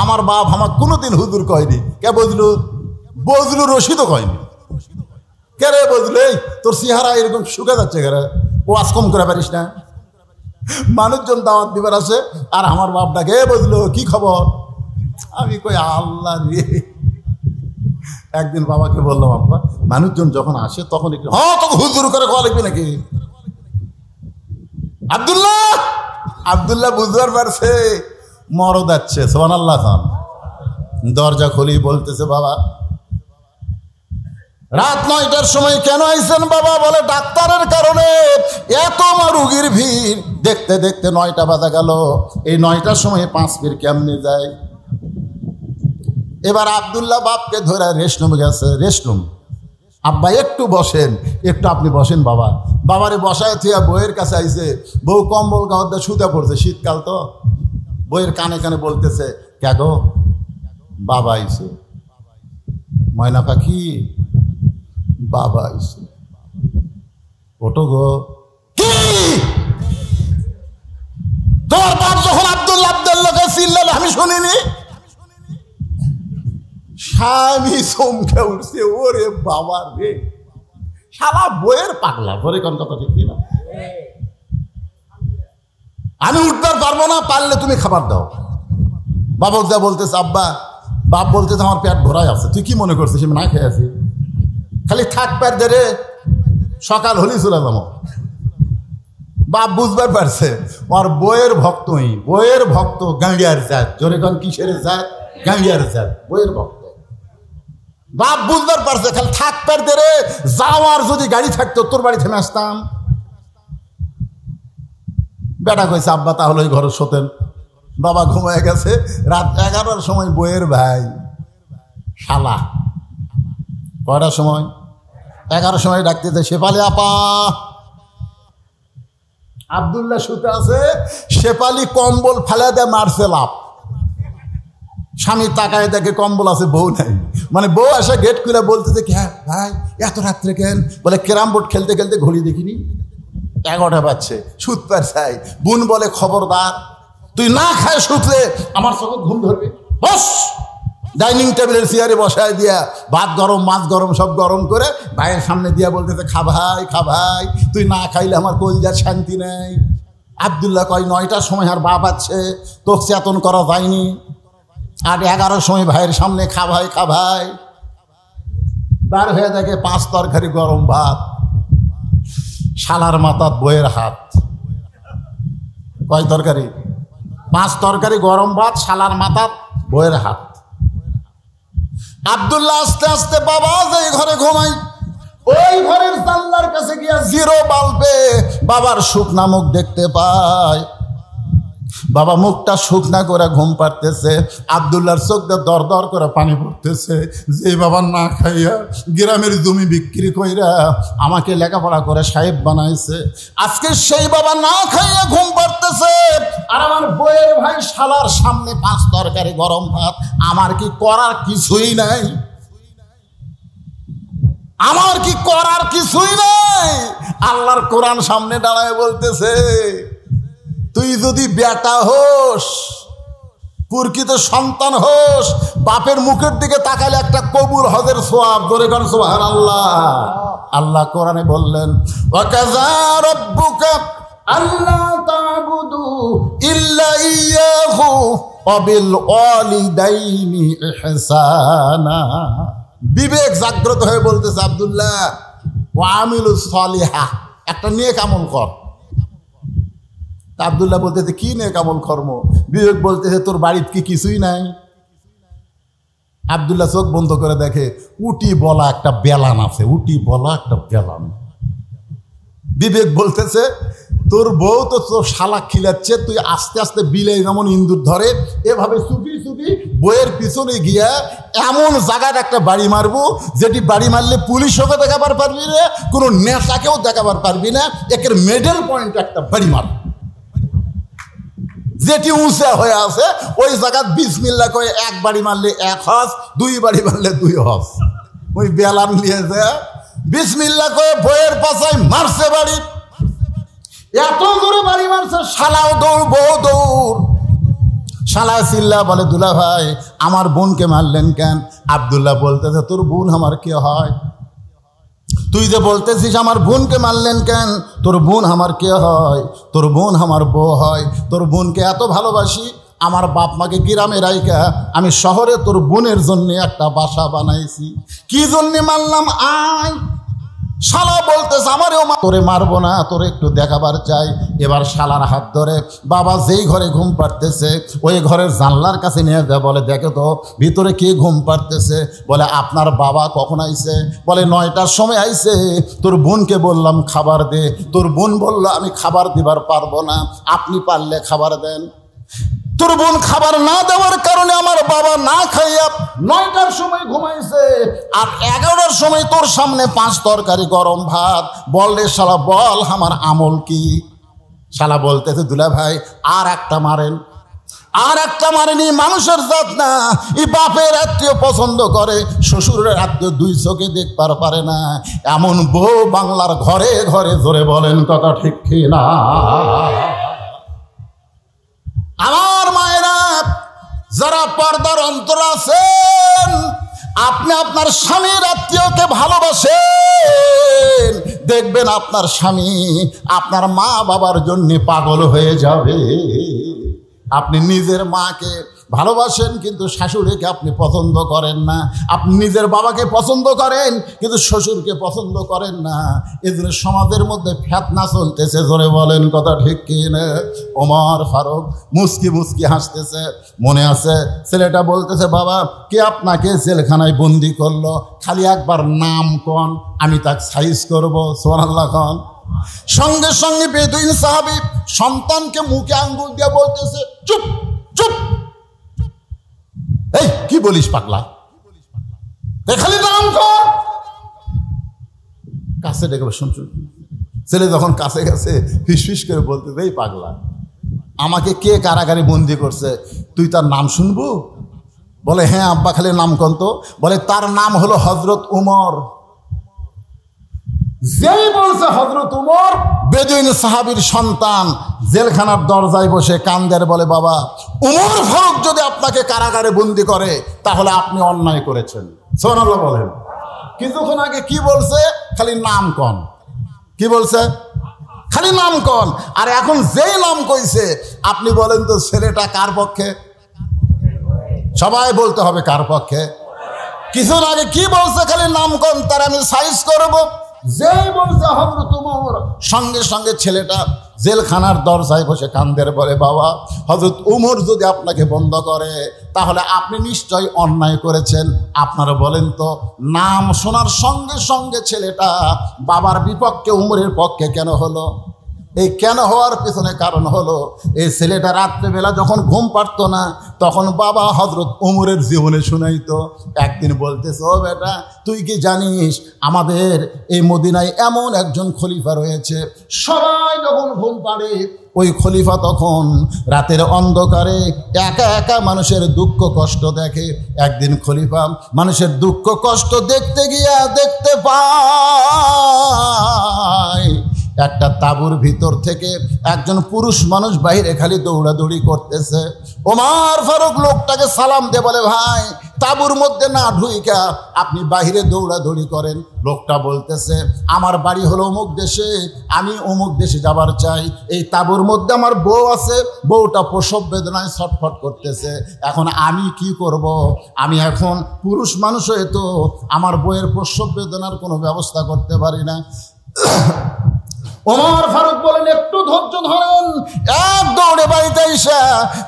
আমার বাপ আমার কোনোদিন হুজুর কয়নি। কে বজলু? বজলু রশিদও কয়নি। কে রে বজলু, এই তোর চেহারা এরকম শুকে যাচ্ছে কে রে? ওয়াজ কম করে পারিস না? মানুষজন দাওয়াত দিবার আছে আর আমার বাপ ডাকে এ বজলু কি খবর? আমি কই আল্লাহ রে। একদিন বাবাকে বললাম আব্বা মানুষজন যখন আসে তখন একটু তোকে হুজুর করে খাওয়া লাগবে নাকি? আব্দুল্লাহ আব্দুল্লাহ বুঝবার পারছে মরদ যাচ্ছে। সুবহানাল্লাহ খান দরজা খুলি বলতেছে বাবা রাত 9টার সময় কেন আইছেন বাবা? বলে ডাক্তারের কারণে এত রুগীর ভিড়। দেখতে দেখতে 9টা বাজা গেল। এই 9টার সময় 5 ফিট কেমনে যায়? এবার আব্দুল্লাহ বাপকে ধরে রেস্টরুমে গেছে। রেস্টরুম আব্বা একটু বসেন, একটু আপনি বসেন বাবা। বাবারে বসায় থিয়া বইয়ের কাছে আইছে। বউ কম্বল গাওয়া শুতে পড়ছে, শীতকাল তো। বইয়ের কানে কানে বলতেছে কে গো? বাবা আইছে। ময়না পাখি বাবা আইছে, ওটো গো। কি তোর বাপ যখন আব্দুল্লাহ চিল্লালে আমি শুনিনি? স্বামী চমকে উঠছে, ওরে বাবা রে, শালা বইয়ের পাগলা। ধরে কোন কথা ঠিক না? আমি উঠতে পারবো না, পারলে তুমি খাবার দাও। বাবা যা বলতেছে, আব্বা, বাপ বলতেছে আমার পেট ভরাই আছে। তুই কি মনে করছিস আমি না খেয়ে আছি? খালি থাক পেট দে রে, সকাল হলেই চলে যাবো। বাপ বুঝবার পারছে ওর বইয়ের ভক্তই, বইয়ের ভক্ত, গাঁড়িয়ার জাত। জোরে কোন কিসের জাত? গাঁড়িয়ার জাত, বইয়ের ভক্ত। বাপ বুঝবার পারছে খালি থাক পেট দে রে, যাওয়ার যদি গাড়ি থাকতো তোর বাড়ি থেমে আসতাম। বেটা কইছে, আব্বা তাহলে ওই ঘরে শোতেন। বাবা ঘুমায় গেছে। রাত 11টার সময় বইয়ের ভাই শালা, কয়টার সময়? 11টার সময় ডাকতেছে, শেফালি আপা। আব্দুল্লাহ শুতে আছে, শেফালি কম্বল ফেলে দেয়, মারছে লাভ। স্বামী তাকায় দেখে কম্বল আছে, বউ নাই। মানে বউ এসে গেট খুলে বলতেছে, হ্যাঁ ভাই এত রাত্রে কেন? বলে ক্যারাম বোর্ড খেলতে খেলতে ঘড়ি দেখিনি, 11টা বাজছে, শুত পার চাই। বোন বলে, খবরদার, তুই না খায় শুতলে আমার চোখে ঘুম ধরবে। বস। ডাইনিং টেবিলের চেয়ারে বসায় দিয়া ভাত গরম, মাছ গরম, সব গরম করে ভাইয়ের সামনে দিয়া বলতেছে, খা ভাই, খা ভাই, তুই না খাইলে আমার কলজার শান্তি নেই। আব্দুল্লাহ কয়, 9টার সময় আর বাপ আছে, তোকে চেতন করা যায়নি। আর 11টার সময় ভাইয়ের সামনে খা ভাই, খা ভাই। বার হয়ে দেখে 5 তরকারি গরম ভাত, শালার মাথার বইয়ের হাত। কয় তরকারি? 5 তরকারি গরম ভাত, শালার মাথার বইয়ের হাত। আব্দুল্লাহ আস্তে আস্তে বাবা যে ঘরে ঘুমাই, ওই ঘরের জানলার কাছে গিয়া জিরো বাল্বে বাবার শুকনা মুখ দেখতে পায়। বাবা মুখটা শুকনা করে ঘুম পাড়তেছে। আব্দুল্লাহর চোখ দিয়ে দর দর করে পানি পড়তেছে। যে বাবা না খাইয়া গ্রামের জমি বিক্রি কইরা আমাকে লেখাপড়া করে সাহেব বানাইছে, আজকে সেই বাবা না খাইয়া ঘুম পাড়তেছে। আর আমার বইয়ের ভাই শালার সামনে 5 তরকারি গরম ভাত। আমার কি করার কিছুই নাই? আমার কি করার কিছুই নাই? আল্লাহর কোরআন সামনে দাঁড়ায় বলতেছে, তুই যদি বেটা হোস, প্রকৃত সন্তান হোস, বাপের মুখের দিকে তাকালে একটা কবুল হজের সওয়াব। ধরে কোন সুবহানাল্লাহ। আল্লাহ কোরআনে বললেন, ওয়াকাযা রাব্বুকা আল্লা তা'বুদু ইল্লা ইয়্যাহু ওয়া বিল ওয়ালিদাইনি ইহসানা। বিবেক জাগ্রত হয়ে বলতেছে আব্দুল্লাহ, ওয়া আমিলুস সালিহা, একটা নেক আমল কর। আব্দুল্লাহ বলতেছে, কি নেক আমল কর্ম? বিবেক বলতেছে, তোর বাড়িতে কি কিছুই নাই? আব্দুল্লাহ চোখ বন্ধ করে দেখে উটি বলা একটা বেলান আছে, উটি বলা একটা বেলান। বিবেক বলতেছে, তোর বউ তো তোর শালা খিলাচ্ছে, তুই আস্তে আস্তে বিলে যেমন ইন্দুর ধরে এভাবে চুপি চুপি বইয়ের পিছনে গিয়া এমন জায়গায় একটা বাড়ি মারবো, যেটি বাড়ি মারলে পুলিশকে দেখাবার পারবি না, কোনো নেতাকেও দেখাবার পারবি না। একের মিডল পয়েন্ট একটা বাড়ি মারবো, যেটি উঁচা হয়ে আছে ওই জায়গা বিসমিল্লাহ করে 1 বাড়ি মারলে 1 হজ, 2 বাড়ি মারলে 2 হজ। ওই বেলান নিয়ে যায় বিসমিল্লাহ করে বইয়ের পাশায় মারছে বাড়ি। এত জোরে বাড়ি মারছে, শালাও দৌড়, বউ দৌড়। শালা চিল্লা বলে, দুলা ভাই আমার বোনকে মারলেন কেন? আব্দুল্লাহ বলতেছে, তোর বোন আমার কে হয়? তুই যে বলতেছিস আমার বোনকে মারলেন কেন, তোর বোন আমার কে হয়? তোর বোন আমার বউ হয়। তোর বোনকে এত ভালোবাসি, আমার বাপ মাকে গ্রামে রাইখা আমি শহরে তোর বোনের জন্য একটা বাসা বানাইছি। কি জন্যে মারলাম? আয়। শালা বলতেছে, আমারেও তোরে মারবো না, তোরে একটু দেখাবার চাই। এবার শালার হাত ধরে বাবা যেই ঘরে ঘুম পাড়তেছে ওই ঘরের জানলার কাছে নিয়ে যায়, বলে, দেখো তো ভিতরে কে ঘুম পাড়তেছে? বলে, আপনার বাবা কখন আইছে? বলে, 9টার সময় আইছে। তোর বোনকে বললাম খাবার দে, তোর বোন বলল আমি খাবার দিবার পারবো না, আপনি পারলে খাবার দেন। তোর বোন খাবার না দেওয়ার কারণে আমার বাবা না খাইয়া 9টার সময় ঘুমাইছে, আর 11টার সময় তোর সামনে 5 তরকারি গরম ভাত। বল রে শালা, বল আমার আমল কি? শালা বলতেছে, দুলা ভাই আর একটা মারেন। আর একটা মারেনি, মানুষের জাত না। এই বাপের আত্মীয় পছন্দ করে, শ্বশুরের আত্মীয় 2 চোখে দেখবার পারে না। এমন বউ বাংলার ঘরে ঘরে। জোরে বলেন কথা ঠিক কি না? আমার মায়েরা যারা পর্দার অন্তর আছেন, আপনি আপনার স্বামীর আত্মীয়কে ভালোবাসেন, দেখবেন আপনার স্বামী আপনার মা বাবার জন্য পাগল হয়ে যাবে। আপনি নিজের মাকে ভালোবাসেন কিন্তু শাশুড়িকে আপনি পছন্দ করেন না, আপনি নিজের বাবাকে পছন্দ করেন কিন্তু শ্বশুরকে পছন্দ করেন না। এজন্য সমাজের মধ্যে ফেতনা চলতেছে। জোরে বলেন কথা ঠিক কি না? ওমর ফারুক মুস্কি মুস্কি হাসতেছে। মনে আছে ছেলেটা বলতেছে, বাবা কে আপনাকে জেলখানায় বন্দি করলো? খালি একবার নাম কোন, আমি তাকে সাইজ করবো। সুবহানাল্লাহ খান। সঙ্গে সঙ্গে বেদুইন সাহাবী সন্তানকে মুখে আঙ্গুল দিয়ে বলতেছে, চুপ চুপ, এই কি বলিস পাগলা, খালি নাম কর। কাছে ডেকে শুন। ছেলে যখন কাছে গেছে ফিসফিস করে বলতেছে, এই পাগলা, আমাকে কে কারাগারে বন্দি করছে, তুই তার নাম শুনবো? বলে, হ্যাঁ আব্বা, খালি নাম কোন তো? বলে, তার নাম হলো হযরত উমর। যেই বলছে হযরত উমর, বেদুইন সাহাবীর সন্তান জেলখানার দরজায় বসে কান্দের, বলে, বাবা উমর ফারুক যদি আপনাকে কারাগারে বন্দি করে তাহলে আপনি অন্যায় করেছেন। সুবহানাল্লাহ বলেন। কিছুক্ষণ আগে কি বলছে? খালি নাম কন। কি বলছে? খালি নাম কন। আর এখন যেই নাম কইছে, আপনি বলেন তো ছেলেটা কার পক্ষে? সবাই বলতে হবে কার পক্ষে। কিছুক্ষণ আগে কি বলছে? খালি নাম কন, তার আমি সাইজ করবো। যেই বলছে হযরত উমর, সঙ্গে সঙ্গে ছেলেটা জেলখানার দরজায় বসে কান্দের, বলে, বাবা হযরত উমর যদি আপনাকে বন্ধ করে তাহলে আপনি নিশ্চয়ই অন্যায় করেছেন। আপনারা বলেন তো, নাম শোনার সঙ্গে সঙ্গে ছেলেটা বাবার বিপক্ষে উমরের পক্ষে কেন হলো? এই কেন হওয়ার পিছনে কারণ হলো, এই ছেলেটা রাত্রেবেলা যখন ঘুম পারতো না তখন বাবা হযরত উমরের জীবনে শুনাইতো। একদিন বলতেছে, ও বেটা, তুই কি জানিস আমাদের এই মদিনায় এমন একজন খলিফা রয়েছে, সবাই যখন ঘুম পাড়ে ওই খলিফা তখন রাতের অন্ধকারে একা একা মানুষের দুঃখ কষ্ট দেখে। একদিন খলিফা মানুষের দুঃখ কষ্ট দেখতে গিয়া দেখতে পায় একটা তাঁবুর ভিতর থেকে একজন পুরুষ মানুষ বাইরে খালি দৌড়াদৌড়ি করতেছে। ওমর ফারুক লোকটাকে সালাম দিয়ে বলে, ভাই তাঁবুর মধ্যে না ঢুইকা আপনি বাহিরে দৌড়াদৌড়ি করেন। লোকটা বলতেছে, আমার বাড়ি হলো অমুক দেশে, আমি অমুক দেশে যাবার চাই। এই তাঁবুর মধ্যে আমার বউ আছে, বউটা প্রসব বেদনায় ছটফট করতেছে। এখন আমি কি করব? আমি এখন পুরুষ মানুষ হয়ে তো আমার বউয়ের প্রসব বেদনার কোনো ব্যবস্থা করতে পারি না। ওমর ফারুক বলেন, একটু ধৈর্য ধরেন। এক দৌড়ে বাড়িতে এসে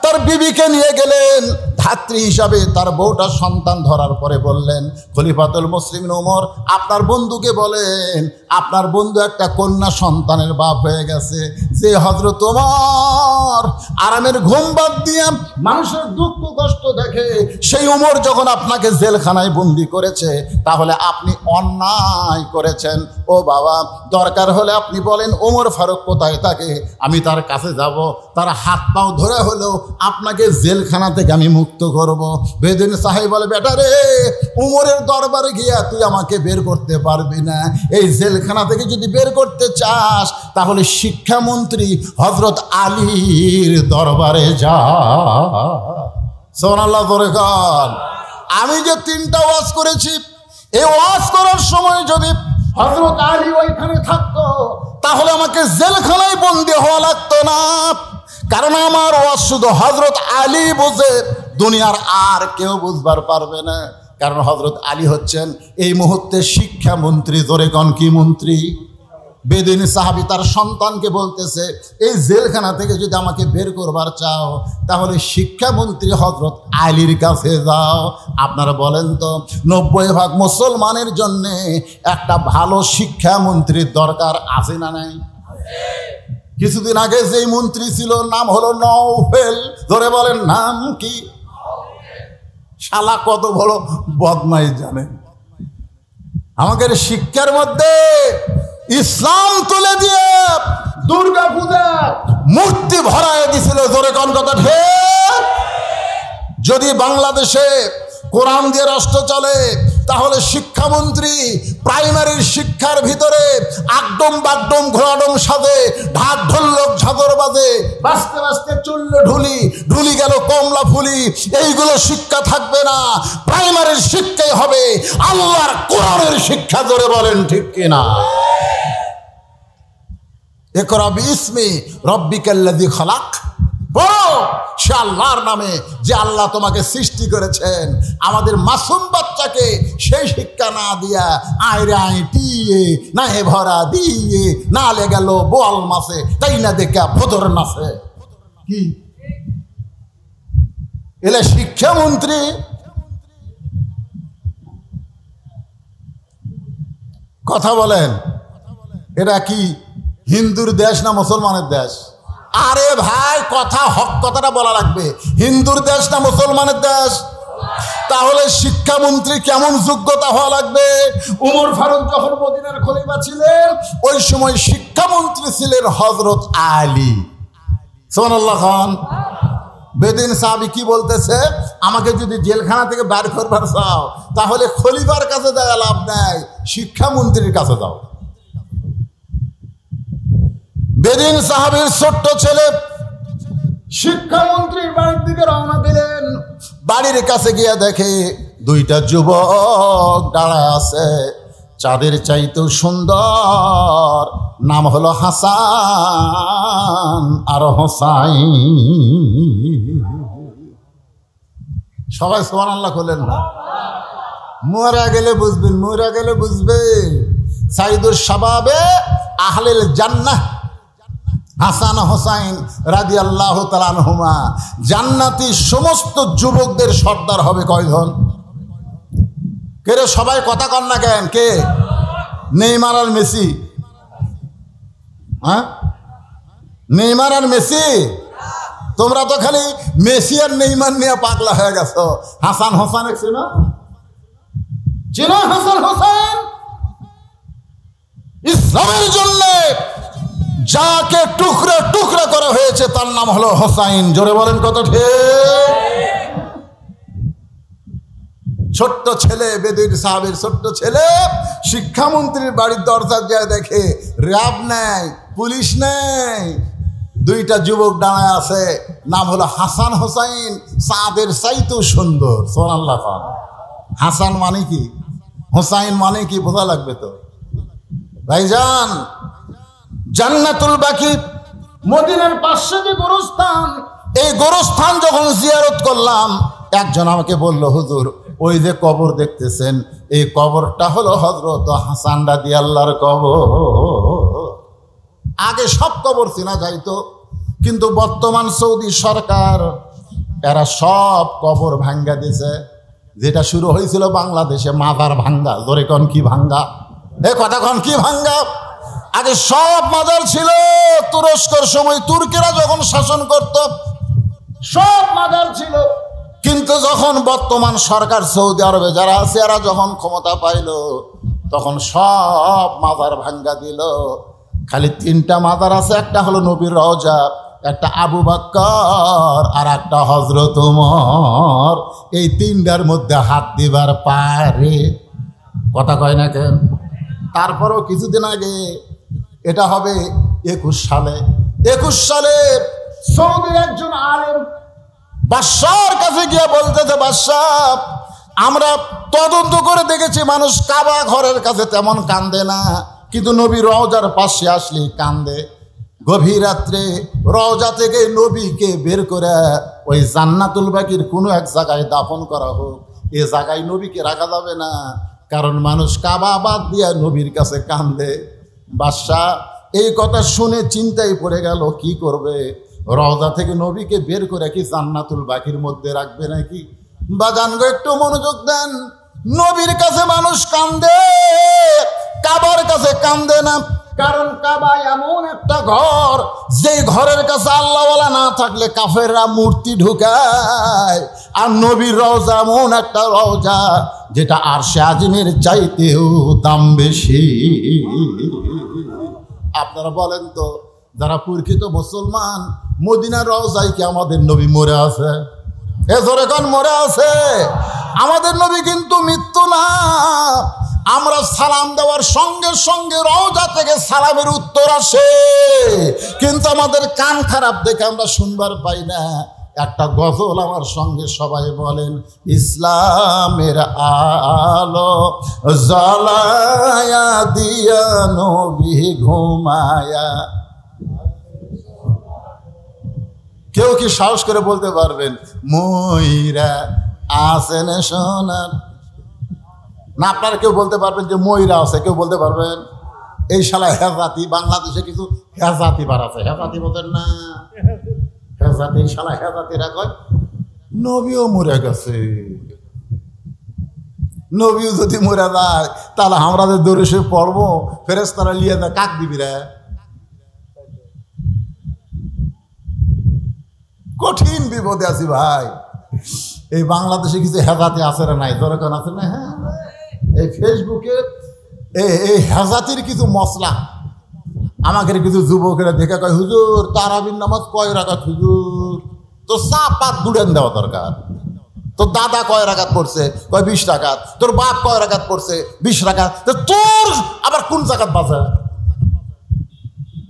তার বিবিকে নিয়ে গেলেন। ধাত্রী হিসাবে তার বউটা সন্তান ধরার পরে বললেন, খলিফাতুল মুসলিমিন ওমর, আপনার বন্ধুকে বলেন আপনার বন্ধু একটা কন্যা সন্তানের বাপ হয়ে গেছে। যে হযরত ওমর আরামের ঘুম বাদ দিয়ে মানুষের দুঃখ কষ্ট দেখে, সেই ওমর যখন আপনাকে জেলখানায় বন্দি করেছে তাহলে আপনি অন্যায় করেছেন। ও বাবা, দরকার হলে আপনি বলেন ওমর ফারুক কোথায় থাকে, আমি তার কাছে যাব, তার হাত পাও ধরে হলেও আপনাকে জেলখানা থেকে আমি মুক্ত করব। বেদুইন সাহেব বলে, বেটা রে, উমরের দরবারে গিয়া তুই আমাকে বের করতে পারবি না। এই জেলখানা থেকে যদি বের করতে চাস তাহলে শিক্ষামন্ত্রী হযরত আলীর দরবারে যা। সুবহানাল্লাহ করে কান। আমি যে 3টা ওয়াজ করেছি, এই ওয়াজ করার সময় যদি হযরত আলী ওইখানে থাকতো তাহলে আমাকে জেলখানায় বন্দী হওয়া লাগতো না। কারণ আমার ওয়াজ শুধু হযরত আলী বুঝে, দুনিয়ার আর কেউ বুঝবার পারবে না। কারণ হযরত আলী হচ্ছেন এই মুহূর্তে শিক্ষামন্ত্রী। জোরে কোন কি মন্ত্রী? বেদুইন সাহাবী তার সন্তানকে বলতেছে, এই জেলখানা থেকে যদি আমাকে বের করবার চাও তাহলে শিক্ষামন্ত্রী হযরত আলীর কাছে যাও। আপনারা বলেন তো, 90% মুসলমানের জন্য একটা ভালো শিক্ষামন্ত্রীর দরকার আছে না নাই? কিছুদিন আগে যেই মন্ত্রী ছিল নাম হলো নওফেল। ধরে বলেন নাম কি? শালা কত বড় বদমাই জানেন। আমাদের শিক্ষার মধ্যে ইসলাম তুলে দিয়ে দুর্গা পূজা মূর্তি ভরায় দিছিল। জোরে কোন কথা ঠিক? যদি বাংলাদেশে কোরআন দিয়ে রাষ্ট্র চলে তাহলে শিক্ষামন্ত্রী প্রাইমারির শিক্ষার ভিতরে আকডম বাগডম ঘোড়াডম সাজে, ঢাক ঢোলক ঝাগর বাজে, বাঁচতে বাঁচতে চলল ঢুলি, ঢুলি গেল কমলা ফুলি, এইগুলো শিক্ষা থাকবে না। প্রাইমারির শিক্ষাই হবে আল্লাহর কোরআনের শিক্ষা। ধরে বলেন ঠিক কিনা? ইকরা বিইসমি রাব্বিকাল্লাযী খালাক, বলো সে আল্লাহর নামে যে আল্লাহ তোমাকে সৃষ্টি করেছেন। আমাদের মাসুম বাচ্চাকে সেই শিক্ষা না দিয়া আইরে আইটিয়ে না হে ভরা দিয়ে না লে গেল বোয়াল মাসে তাই না দেখা ভোদর নাচে। কি এলে শিক্ষামন্ত্রী? কথা বলেন, এটা কি হিন্দুর দেশ না মুসলমানের দেশ? আরে ভাই, কথা হক কথাটা বলা লাগবে। হিন্দুর দেশ না মুসলমানের দেশ? তাহলে শিক্ষামন্ত্রী কেমন যোগ্যতা হওয়া লাগবে? উমর ফারুক যখন মদিনার খলিফা ছিলেন ওই সময় শিক্ষামন্ত্রী ছিলেন হযরত আলী। সুবহানাল্লাহ খান। বেদিন সাহাবী কি বলতেছে, আমাকে যদি জেলখানা থেকে বের করবার চাও তাহলে খলিফার কাছে যাওয়া লাভ নাই, শিক্ষামন্ত্রীর কাছে যাও। বেদিন সাহাবীর ছোট্ট ছেলে শিক্ষামন্ত্রীর বাড়ির দিকে রওনা দিলেন। বাড়ির কাছে গিয়ে দেখে দুইটা যুবক দাঁড়ায় আছে, চাঁদের চাইতেও সুন্দর, নাম হলো হাসান আর হোসাইন। সবাই সুবহানাল্লাহ বলেন না? মরা গেলে বুঝবেন, মরা গেলে বুঝবেন। সাইদুস শাবাবে আহলিল জান্নাহ হাসান হোসাইন রাদিয়াল্লাহু তাআলা আনহুমা জান্নাতি সমস্ত যুবকদের সর্দার হবে। কয়জন? কে রে? সবাই কথা কন না কেন? কে? নেইমার আর মেসি? হ্যাঁ, নেইমার আর মেসি? তোমরা তো খালি মেসি আর নেইমার নিয়ে পাগলা হয়ে গেছো। হাসান হোসেন চিনো? চিনো হাসান হোসেন? ইসলামের জন্য যাকে টুকরা টুকরা করা হয়েছে তার নাম হলো হোসাইন। জোরে বলেন কত ঠিক? ছোট্ট ছেলে, বেদুইন সাহাবীর ছোট্ট ছেলে শিক্ষামন্ত্রীর বাড়ির দরজা যায় দেখে র্যাব নেই, পুলিশ নেই, দুইটা যুবক দাঁড়ায় আছে, নাম হলো হাসান হোসাইন, চাঁদের চাইতেও সুন্দর। সুবহানাল্লাহ খান। হাসান মানে কি, হোসাইন মানে কি বোঝা লাগবে তো ভাইজান। জান্নাতুল বাকি মদিনার পাশে যে গোরস্থান, এই গোরস্থান যখন জিয়ারত করলাম একজন আমাকে বলল, হুজুর ওই যে কবর দেখতেছেন এই কবরটা হলো হযরত হাসান রাদিয়াল্লাহর কবর। আগে সব কবর চেনা যাইতো, কিন্তু বর্তমান সৌদি সরকার এরা সব কবর ভাঙ্গা দিছে। যেটা শুরু হয়েছিল বাংলাদেশে মাজার ভাঙ্গা। জোরে কন কি ভাঙ্গা? এ কথা কন কি ভাঙ্গা? আগে সব মাজার ছিল। তুরস্কর সময় তুর্কিরা যখন শাসন করত সব মাজার ছিল, কিন্তু যখন বর্তমান সরকার সৌদি আরবে যারা আছে এরা যখন ক্ষমতা পাইল তখন সব মাজার ভাঙ্গা দিল। খালি তিনটা মাজার আছে, একটা হলো নবীর রওজা, একটা আবু বকর আর একটা হযরত ওমর। এই তিনটার মধ্যে হাত দিবার পারে। কথা কয় না কেন? তারপরও কিছুদিন আগে, এটা হবে 21 সালে সৌদির একজন আলেম বাদশার কাছে গিয়ে বলতেছে, বাদশাহ আমরা তদন্ত করে দেখেছি মানুষ কাবা ঘরের কাছে তেমন কান্দে না, কিন্তু নবী রওজার পাশে আসলে কান্দে। গভীর রাত্রে রওজা থেকে নবীকে বের করে ওই জান্নাতুল বাকির কোনো এক জায়গায় দাফন করা হোক। এ জায়গায় নবীকে রাখা যাবে না, কারণ মানুষ কাবা বাদ দিয়া নবীর কাছে কান্দে। বাদশাহ এই কথা শুনে চিন্তায় পড়ে গেল, কি করবে? রওজা থেকে নবীকে বের করে কি জান্নাতুল বাকির মধ্যে রাখবে নাকি? বাজান গো একটু মনোযোগ দেন। নবীর কাছে মানুষ কান্দে, কাবার কাছে কান্দে না। কারণ কাবা এমন একটা ঘর যে ঘরের কাছে আল্লাহওয়ালা না থাকলে কাফেররা মূর্তি ঢুকায়। আর নবীর রওজা এমন একটা রওজা যেটা আরশে আজিমের চাইতেও দাম বেশি। আপনারা বলেন তো, যারা প্রকৃত মুসলমান, মদিনার রওজায় কি আমাদের নবী মরে আছে? এ জোরে কোন মরে আছে? আমাদের নবী কিন্তু মৃত্যু না। আমরা সালাম দেওয়ার সঙ্গে সঙ্গে রওজা থেকে সালামের উত্তর আসে, কিন্তু আমাদের কান খারাপ দেখে আমরা শুনবার পাই না। একটা গজল আমার সঙ্গে সবাই বলেন, ইসলামের আলো জ্বালায়া দিয়া নবী ঘুমায়া। কেউ কি সাহস করে বলতে পারবেন ময়রা আসেন সোনার? না, আপনারা কেউ বলতে পারবেন যে ময়রা আছে? কেউ বলতে পারবেন? এই শালা হেজাতি, বাংলাদেশে কিছু হেজাতি বার আছে, হেজাতি বলতেন না, হেজাতি, শালা হেজাতিরা কয় নবীও মরে গেছে। নবীও যদি মরে যায় তাহলে আমরা যে দরুশে পড়বো, ফেরেশতারা লিয়ে দেয়, কাক দিবি রে? কঠিন বিপদে আছি ভাই। এই বাংলাদেশে কিছু হেজাতি আছে না নাই? দরকার আছে না? হ্যাঁ, এই ফেসবুকে এই হেজাতির কিছু মশলা আমাকে কিছু যুবকেরা দেখে কয়, হুজুর তারাবির নামাজ কয় রাকাত হুজুর? তো চাপাত দুড়েন দেওয়া দরকার। তোর দাদা কয় রাকাত পড়ছে? কয় 20 রাকাত। তোর বাপ কয় রাকাত পড়ছে? 20 রাকাত। তোর আবার কোন জাকাত বাঁচা?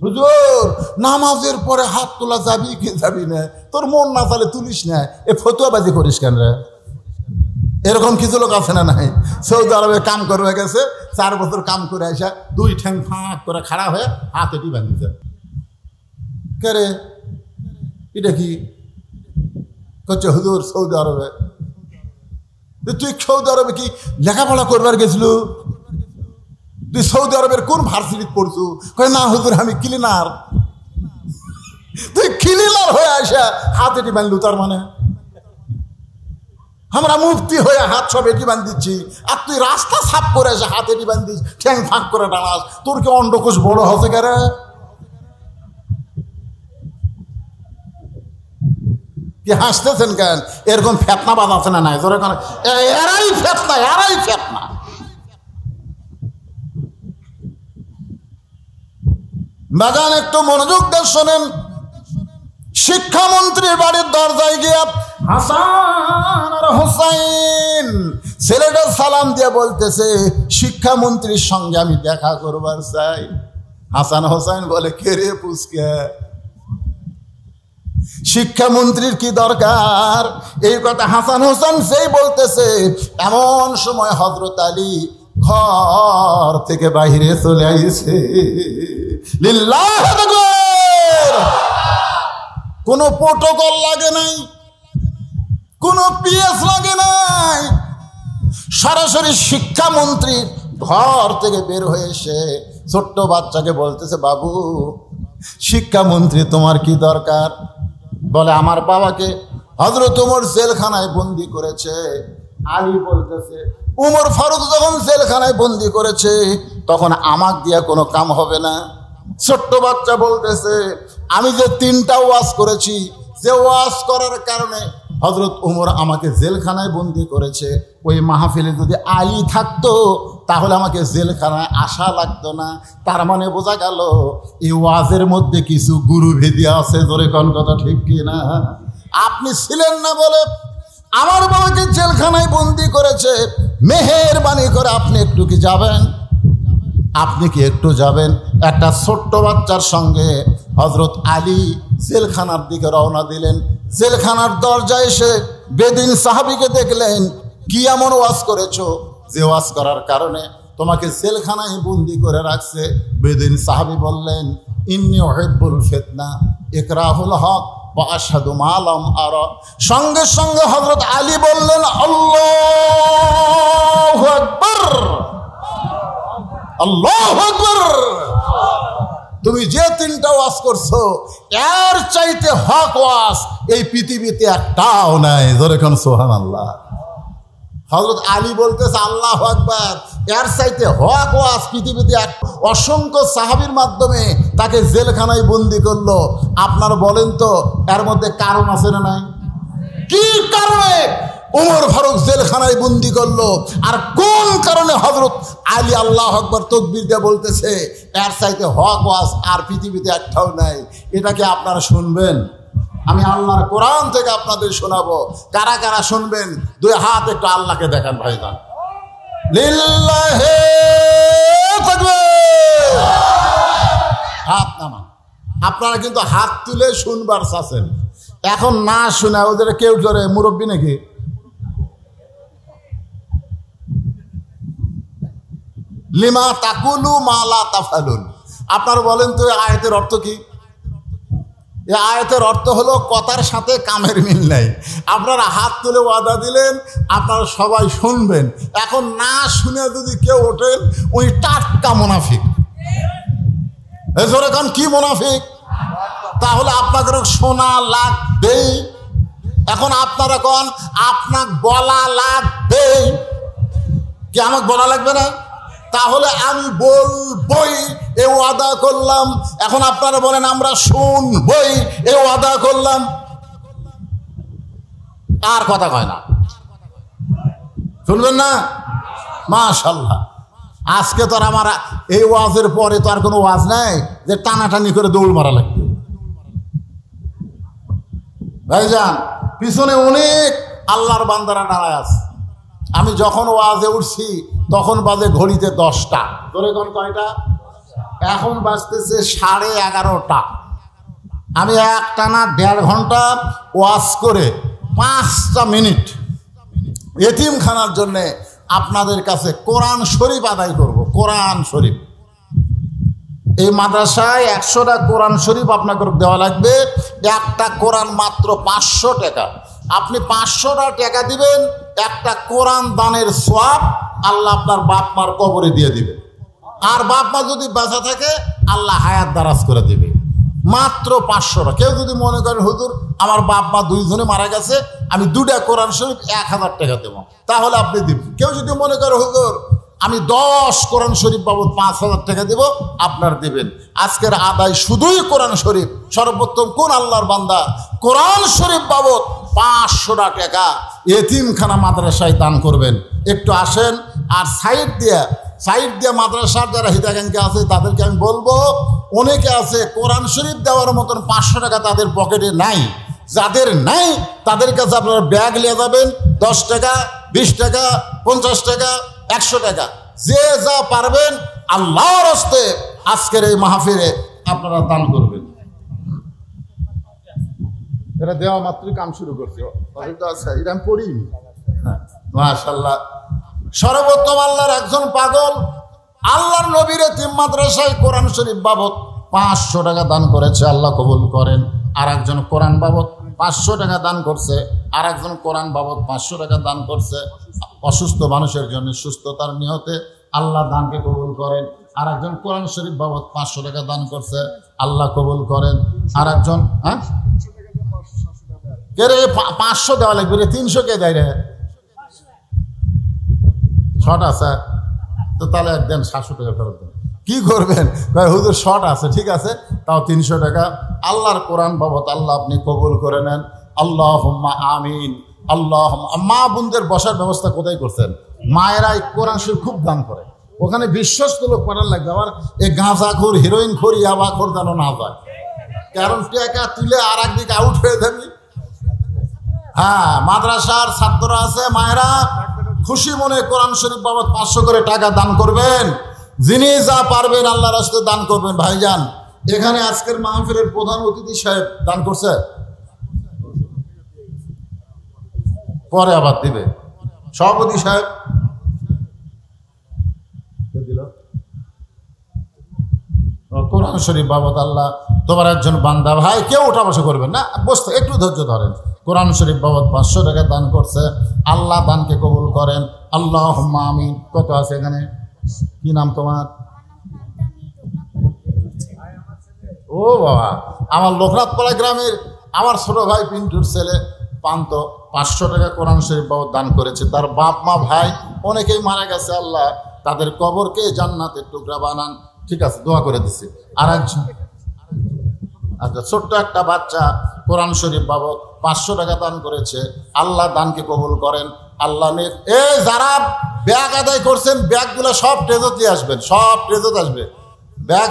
হুজুর নামাজের পরে হাত তোলা যাবি কি যাবি না? তোর মন না চালে তুলিস না, এ ফতুয়াবাজি করিস কেন রে? এরকম কিছু লোক আছে না নাই? সৌদি আরবে কাম করবে গেছে, 4 বছর কাম করে আসা 2 ঠ্যাং ফাঁক করে খাড়া হয়ে হাত এটি বাঁধিছে। কে রে এটা কি করছে? হুজুর সৌদি আরবে। তুই সৌদি আরবে কি লেখাপড়া করবার গেছিল? তুই সৌদি আরবের কোন ভার্সিটি পড়ছু? কয় না হুজুর আমি ক্লিনার। তুই ক্লিনার হয়ে আসা হাত এটি বাঁধলু, তার মানে আমরা মুফতি হয়ে হাত সব এটি বাঁধিচ্ছি, আর তুই রাস্তা সাফ করে আসে হাত এটি বাঁধিস, ঠ্যাং ফাঁক করে দাঁড়াস। তোর কি অন্ডকোষ বড় হচ্ছে কেরে? কি হাসতেছেন কেন? এরকম ফেতনা বাদ আছে না নাই? জোরে কেন? এরাই ফেতনা, এরাই ফেতনা। বাগান একটু মনোযোগ দিয়ে শোনেন। শিক্ষামন্ত্রীর বাড়ির দরজায় গিয়ে হাসান আর হোসাইন ছেলেটা সালাম দিয়ে বলতেছে, শিক্ষামন্ত্রীর সঙ্গে আমি দেখা করবার চাই। হাসান হোসাইন বলে, কে রে পুচকে? শিক্ষামন্ত্রীর কি দরকার? এই কথা হাসান হোসেন সেই বলতেছে, এমন সময় হযরত আলী ঘর থেকে বাইরে চলে আইছে। লিল্লাহু আকবার। কোনো প্রোটোকল লাগে নাই, কোনো পিএস লাগে নাই, সরাসরি শিক্ষামন্ত্রী ঘর থেকে বের হয়ে এসে ছোট্ট বাচ্চাকে বলতেছে, বাবু শিক্ষামন্ত্রী তোমার কি দরকার? বলে, আমার বাবাকে হযরত ওমর জেলখানায় বন্দি করেছে। আলী বলতেছে, উমর ফারুক যখন জেলখানায় বন্দি করেছে তখন আমাক দিয়া কোনো কাম হবে না। ছোট্ট বাচ্চা বলতেছে, আমি যে 3টা ওয়াজ করেছি, যে ওয়াজ করার কারণে হযরত ওমর আমাকে জেলখানায় বন্দি করেছে, ওই মাহফিলে যদি আলী থাকতো তাহলে আমাকে জেলখানায় আসা লাগতো না। তার মানে বোঝা গেল এই ওয়াজের মধ্যে কিছু গুরুভেদি আছে। জোরে কোন কথা ঠিক কিনা? আপনি ছিলেন না বলে আমার বাবাকে জেলখানায় বন্দি করেছে, মেহেরবানি করে আপনি একটু কি যাবেন? আপনি কি একটু যাবেন? একটা ছোট্ট বাচ্চার সঙ্গে হযরত আলী জেলখানার দিকে রওনা দিলেন। জেলখানার দরজায় এসে বেদিন সাহাবীকে দেখলেন, কি এমন ওয়াজ করেছো যে ওয়াজ করার কারণে তোমাকে জেলখানায় বন্দি করে রাখছে? বেদিন সাহাবী বললেন, ইন্নী উহিব্বুল ফিতনা ইকরাহুল হক ওয়া আশহাদু মা লাম আরা। সঙ্গে সঙ্গে হযরত আলী বললেন, আল্লাহু আকবার, আল্লাহু আকবার। তুমি যে 3টা ওয়াজ করছো এর চাইতে হক ওয়াজ এই পৃথিবীতে একটাও নাই। জোরে কোন সুবহানাল্লাহ। হযরত আলী বলতেছে, আল্লাহু আকবার, এর চাইতে হক ওয়াজ পৃথিবীতে এক। অসংখ্য সাহাবীর মাধ্যমে তাকে জেলখানায় বন্দি করলো। আপনারা বলেন তো এর মধ্যে কারণ আছে না নাই? কি কারণে ওমর ফারুক জেলখানায় বন্দি করলো, আর কোন কারণে হযরত আলী আল্লাহু আকবার তাকবীর দিয়ে বলতেছে এর চাইতে হক ওয়াজ আর পৃথিবীতে একটাও নাই? এটাকে আপনারা শুনবেন? আমি আল্লাহর কোরআন থেকে আপনাদের শোনাবো। কারা কারা শুনবেন দুই হাত একটু আল্লাহকে দেখান ভাইজান। লিল্লাহি তাকবীর। হাত নামান। আপনারা কিন্তু হাত তুলে শুনবার চাচ্ছেন, এখন না শুনে ওদের কেউ জোরে মুরব্বী নাকি? লিমা তাকুলু মা লা তাফালুন। আপনারা বলেন তো এই আয়াতের অর্থ কি? এই আয়াতের অর্থ হলো কথার সাথে কামের মিল নাই। আপনারা হাত তুলে ওয়াদা দিলেন আপনারা সবাই শুনবেন, এখন না শুনে যদি কেউ ওঠেন ওই টাটকা মুনাফিক। এজোরে কান কি মুনাফিক? তাহলে আপনাদের শোনা লাগবেই। এখন আপনারা কোন আপনার বলা লাগবে কি? আমাকে বলা লাগবে না? তাহলে আমি বলবই এ ওয়াদা করলাম। এখন আপনারা বলেন আমরা শুনবই এ ওয়াদা করলাম। আর কথা কয় না, শুনবেন না? মাশাআল্লাহ। আজকে তো আর আমার এই ওয়াজের পরে তো আর কোনো ওয়াজ নাই যে টানাটানি করে দৌড় মারা লাগবে। ভাইজান পিছনে অনেক আল্লাহর বান্দারা দাঁড়ায় আছে। আমি যখন ওয়াজে উঠছি তখন বাজে ঘড়িতে 10টা। ধরে কোন কয়টা? এখন বাজতেছে 11:30। আমি একটানা 1.5 ঘন্টা ওয়াজ করে 5টা মিনিট এতিমখানার জন্যে আপনাদের কাছে কোরআন শরীফ আদায় করব। কোরআন শরীফ এই মাদ্রাসায় 100টা কোরআন শরীফ আপনাকে দেওয়া লাগবে। একটা কোরআন মাত্র 500 টাকা। আপনি 500টা টাকা দিবেন, একটা কোরআন দানের সওয়াব আল্লাহ আপনার বাপ মার কবরে দিয়ে দিবে। আর বাপ মা যদি বাঁচা থাকে আল্লাহ হায়াত দারাজ করে দিবে। মাত্র 500 টাকা। কেউ যদি মনে করেন হুজুর আমার বাপ মা দুইজনে মারা গেছে, আমি 2টা কোরআন শরীফ 1000 টাকা দেবো, তাহলে আপনি দিবেন। কেউ যদি মনে করে হুজুর আমি 10 কোরআন শরীফ বাবদ 5000 টাকা দেব, আপনার দেবেন। আজকের আদায় শুধুই কোরআন শরীফ। সর্বোত্তম কোন আল্লাহর বান্দা কোরআন শরীফ বাবদ 500 টাকা এতিমখানা মাদ্রাসায় দান করবেন। একটু আসেন। আর সাইড দিয়া মাদ্রাসার যারা হিতাকাঙ্ক্ষী আছে তাদেরকে আমি বলবো, অনেকে আছে কোরআন শরীফ দেওয়ার মতন 500 টাকা তাদের পকেটে নাই। যাদের নাই তাদের কাছে আপনারা ব্যাগ নিয়ে যাবেন। 10 টাকা, 20 টাকা, 50 টাকা, 100 টাকা, যে যা পারবেন আল্লাহর হস্তে আজকের এই মাহফিলে আপনারা দান করবেন। এটা দেওয়া মাত্রই কাম শুরু করছে। এটা আমি পড়িনি। মাশাআল্লাহ। সর্বোত্তম আল্লাহর একজন পাগল আল্লাহর নবীর এতিম মাদ্রাসায় কোরআন শরীফ বাবদ 500 টাকা দান করেছে, আল্লাহ কবুল করেন। আর একজন কোরআন বাবদ 500 টাকা দান করছে। আর একজন কোরআন বাবদ 500 টাকা দান করছে অসুস্থ মানুষের জন্য সুস্থতার নিয়তে, আল্লাহ দানকে কবুল করেন। আর একজন কোরআন শরীফ বাবদ 500 টাকা দান করছে, আল্লাহ কবুল করেন। আর একজন কে রে 500 দেওয়া লাগবে রে, 300 কে দেয় রে? শর্ট আছে তো তাহলে একদিন 700 টাকা ফেরত দেন। কি করবেন ভাই? হুজুর শর্ট আছে, ঠিক আছে, তাও 300 টাকা আল্লাহর কোরআন বাবদ আল্লাহ আপনি কবুল করে নেন। আল্লাহুম্মা আমিন। আল্লাহ। মা বোনদের বসার ব্যবস্থা কোথায় করছেন? মায়েরা কোরআন শরীফ খুব দান করে, ওখানে বিশ্বস্ত লোক পাঠান লাগবে। আবার এই গাঁজাখোর, হিরোইনখোর, ইয়াবাখোর যেন না যায়, কারণ টাকা তুলে আর একদিকে আউট হয়ে যাবি। হ্যাঁ, মাদ্রাসার ছাত্ররা আছে, মায়েরা খুশি মনে কোরআন শরীফ বাবদ 500 করে টাকা দান করবেন। যিনি যা পারবেন আল্লাহর রাস্তায় দান করবেন। ভাইজান এখানে আজকের মাহফিলের প্রধান অতিথি সাহেব দান করছে, পরে আবার দিবে। সভাপতি সাহেব কোরআন শরীফ বাবদ আল্লাহ তোমার একজন বান্দা ভাই, কেউ ওঠা বসা করবেন না, বসতে একটু ধৈর্য ধরেন। কোরআন শরীফ বাবদ 500 টাকা দান করছে, আল্লাহ দানকে কবুল করেন। আল্লাহুম্মা আমিন। কত আছে এখানে? কি নাম তোমার? ও বাবা, আমার লোকনাথপাড়া গ্রামের আমার ছোট ভাই পিন্টুর ছেলে পান্ত 500 টাকা কোরআন শরীফ বাবদ দান করেছে। তার বাপ মা ভাই অনেকেই মারা গেছে, আল্লাহ তাদের কবরকে জান্নাতের টুকরা বানান। ঠিক আছে, দোয়া করে দিছি। আর একজন আচ্ছা, ছোট্ট একটা বাচ্চা কোরআন শরীফ বাবদ 500 টাকা দান করেছে, আল্লাহ দানকে কবুল করেন। আল্লাহ যারা ব্যাগ আদায় করছেন ব্যাগগুলো সব ট্রেজত দিয়ে আসবেন, সব ট্রেজত আসবে। ব্যাগ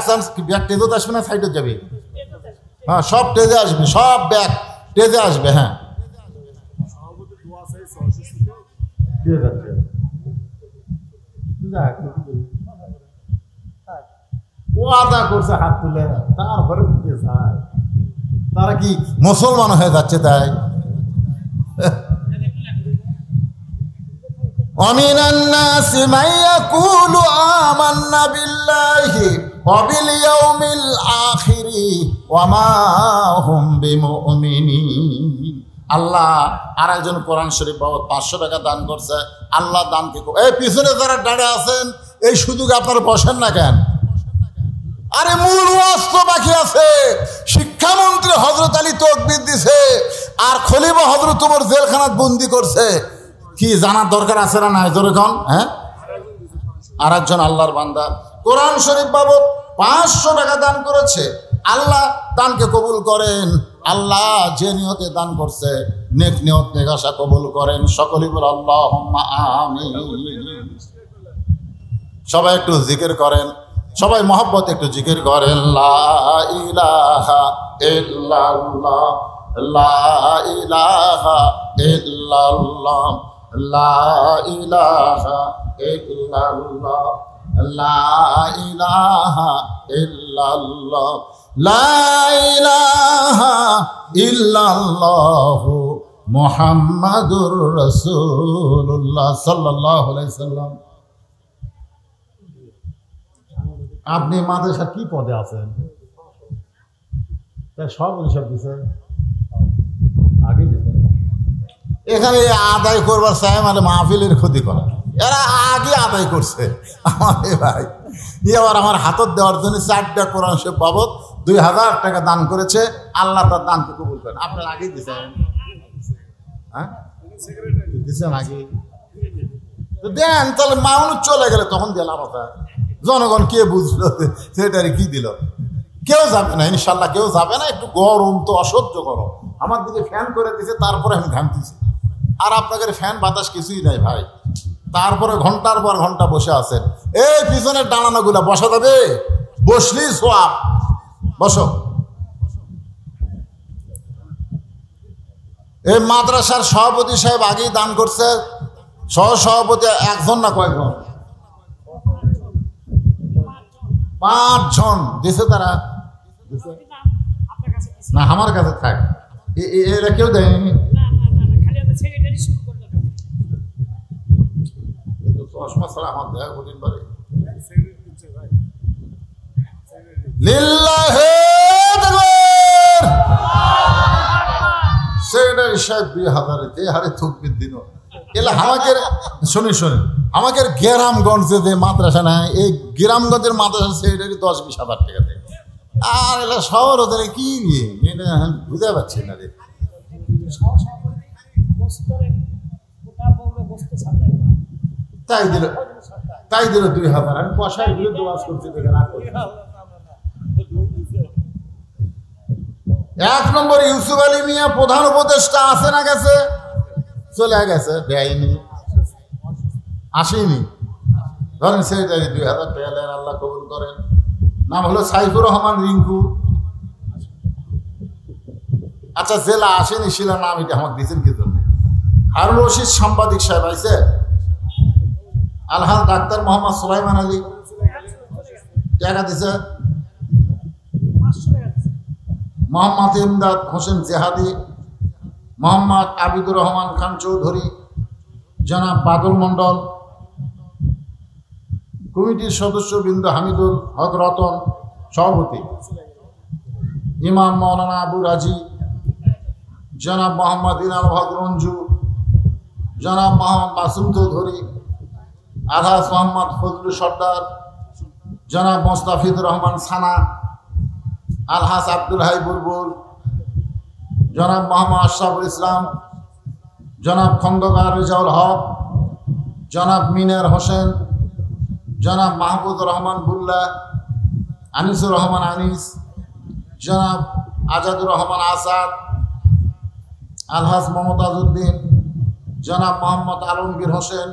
ট্রেজত আসবে না সাইডে যাবে? হ্যাঁ, সব ট্রেজে আসবে, সব ব্যাগ স্টেজে আসবে। হ্যাঁ, ও আদা করছে হাত তুলে, তারপরে তারা কি মুসলমান হয়ে যাচ্ছে? তাই ومن الناس من يقول آمنا بالله وباليوم الآخر وما هم بمؤمنين। আল্লাহ আর একজন কোরআন শরীফ বাবদ 500 টাকা দান করছে। আল্লাহ দান কি, এই পিছনে যারা দাঁড়িয়ে আছেন এই সুযোগে আপনারা বসেন না কেন? আরে মূল ওয়াজ তো বাকি আছে। শিক্ষামন্ত্রী হযরত আলী তাকবীর দিছে, আর খলিফা হযরত ওমর জেলখানাত বন্দি করছে। কি জানার দরকার আছে না নাই? জোরে কোন। হ্যাঁ, আর একজন আল্লাহর বান্দা কোরআন শরীফ বাবদ 500 টাকা দান করেছে। আল্লাহ দানকে কবুল করেন। আল্লাহ যে নিয়তে দান করছে নেক নিয়ত নেক আশা কবুল করেন। সকলেই বল আল্লাহুম্মা আমিন। সবাই একটু জিকির করেন, সবাই মহব্বত একটু জিকির করেন। লা ইলাহা ইল্লাল্লাহ, লা ইলাহা ইল্লাল্লাহ, লা ইলাহা ইল্লাল্লাহ, লা ইলাহা ইল্লাল্লাহ, লা ইলাহা ইল্লাল্লাহু মুহাম্মাদুর রাসূলুল্লাহ সাল্লাল্লাহু আলাইহি সাল্লাম। আপনি মাদ্রাসা কি পদে আছেন? সব সব দিছে আগে এখানে আদায় করবার চাই, মানে মাহফিলের ক্ষতি করা। এরা আগে আদায় করছে আমাদের ভাই। এবার আমার হাতত দেওয়ার জন্য 4টা কোরআন শরীফ বাবদ 2000 টাকা দান করেছে। আল্লাহ তার দানকে কবুল করেন। আপনার আগেই দিচ্ছেন? হ্যাঁ, দিচ্ছেন আগে তো দেন, তাহলে মানুষ চলে গেলে তখন দিলাম কথা। জনগণ কে বুঝলো সেটারে কি দিল? কেউ যাবে না ইনশাল্লাহ, কেউ যাবে না। একটু গরম তো, অসহ্য গরম। আমার দিকে ফ্যান করে দিছে, তারপরে আমি ঘামতেছি। আর আপনাদের ফ্যান বাতাস কিছুই নাই ভাই। তারপরে ঘন্টার পর ঘন্টা বসে আছেন। এই পিছনের ডানানোগুলা বসা যাবে? বসলি সোয়াব, বসো। এই মাদ্রাসার সভাপতি সাহেব আগেই দান করছে। সহ সভাপতি একজন না কয়েকজন? 5 জন দিছে। তারা না আমার কাছে থাক, এরা কেউ দেয়নি। চশমা ছাড়া আমার দেখা কঠিন পারে। সেক্রেটারি সাহেব 2000 যে হারে থুকবির দিন এলা আমাকে শুনি আমাকে গ্রামগঞ্জে যে মাদ্রাসা নাই, এই গ্রামগঞ্জের মাদ্রাসা সেক্রেটারি 10-20 হাজার টাকা দেয়। আর এলা শহর ওদের কি বুঝতে পারছি না রে। তাই দিল 2000। আমি পয়সার বিরুদ্ধে ওয়াজ করছি। 1 নম্বর ইউসুফ আলী মিয়া প্রধান উপদেষ্টা আছে না? গেছে, চলে গেছে, দেয়নি, আসেনি। ধরেন সেক্রেটারি 2000 টাকা দেন, আল্লাহ কবুল করেন। নাম হলো সাইফুর রহমান রিঙ্কু। আচ্ছা, জেলা আসেনি, শিলা নাম এটা আমাকে দিচ্ছেন কি জন্য? হারুন রশিদ সাংবাদিক সাহেব আইছে। আলহাজ ডাক্তার মোহাম্মদ সুলাইমান আলী টাকা দিছে। মোহাম্মদ ইমদাদ হোসেন জেহাদি, মোহাম্মদ আবিদুর রহমান খান চৌধুরী, জনাব বাদল মন্ডল, কমিটির সদস্যবৃন্দ হামিদুল হক রতন সভাপতি, ইমাম মৌলানা আবু রাজি, জনাব মোহাম্মদ ইনাল হক রঞ্জু, জনাব মোহাম্মদ মাসুম চৌধুরী, আলহাজ মোহাম্মদ ফজলুল সর্দার, জনাব মোস্তাফিজুর রহমান সানা, আলহাজ আব্দুল হাই বুলবুল, জনাব মোহাম্মদ আশরাফুল ইসলাম, জনাব খন্দকার রেজাউল হক, জনাব মিনার হোসেন, জনাব মাহবুবুর রহমান বুল্লা, আনিসুর রহমান আনিস, জনাব আজাদুর রহমান আসাদ, আলহাজ মমতাজ উদ্দিন, জনাব মোহাম্মদ আলমগীর হোসেন,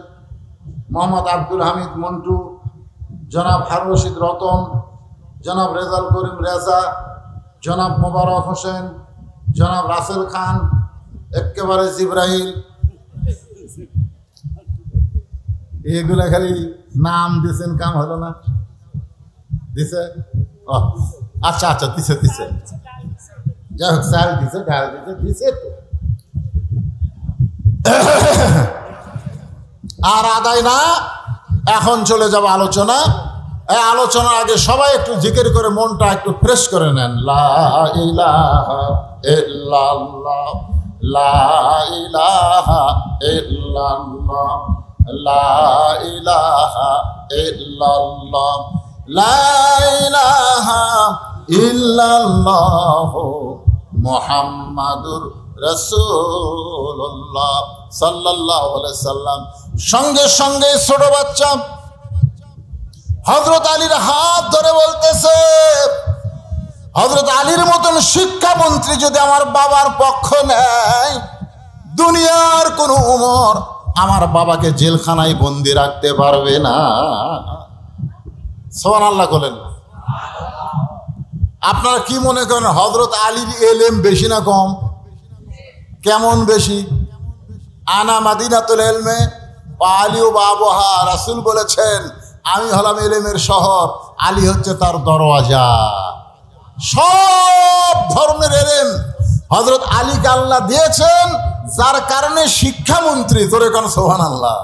মোহাম্মদ আব্দুল হামিদ মন্টু, জনাব হারুন রশিদ রতন, জনাব রেজাল করিম রেজা, জনাব মোবারক হোসেন, জনাব রাসেল খান একেবারে জিব্রাইল, এগুলা খালি নাম দিছেন, কাম হলো না। দিছে আচ্ছা আচ্ছা, দিছে দিছে, যাই হোক, চাল দিছে, ডাল দিছে, দিছে তো। আর আদায় না, এখন চলে যাব আলোচনা। এই আলোচনার আগে সবাই একটু জিকির করে মনটা একটু ফ্রেশ করে নেন। লা ইলাহা ইল্লাল্লাহ, লা ইলাহা ইল্লাল্লাহ, লা ইলাহা ইল্লাল্লাহ, লা ইলাহা ইল্লাল্লাহ মুহাম্মাদুর রাসূলুল্লাহ সাল্লাল্লাহু আলাইহি সাল্লাম। সঙ্গে সঙ্গে ছোট বাচ্চা হযরত আলীর হাত ধরে বলতেছে, হযরত আলীর মতন শিক্ষামন্ত্রী যদি আমার বাবার পক্ষ নেয়, দুনিয়ার কোন উমর আমার বাবাকে জেলখানায় বন্দি রাখতে পারবে না। সুবহানাল্লাহ বলেন। আপনারা কি মনে করেন হযরত আলীর এলেম বেশি না কম? কেমন বেশি? আনা মাদিনাতুল ইলমে ওয়া আলিউ বাবুহা, রাসূল বলেছেন আমি হলাম এলেমের শহর, আলী হচ্ছে তার দরওয়াজা। সব ধরনের এলেম হযরত আলীকে আল্লাহ দিয়েছেন, যার কারণে শিক্ষামন্ত্রী। তোরে কোন সুবহানাল্লাহ।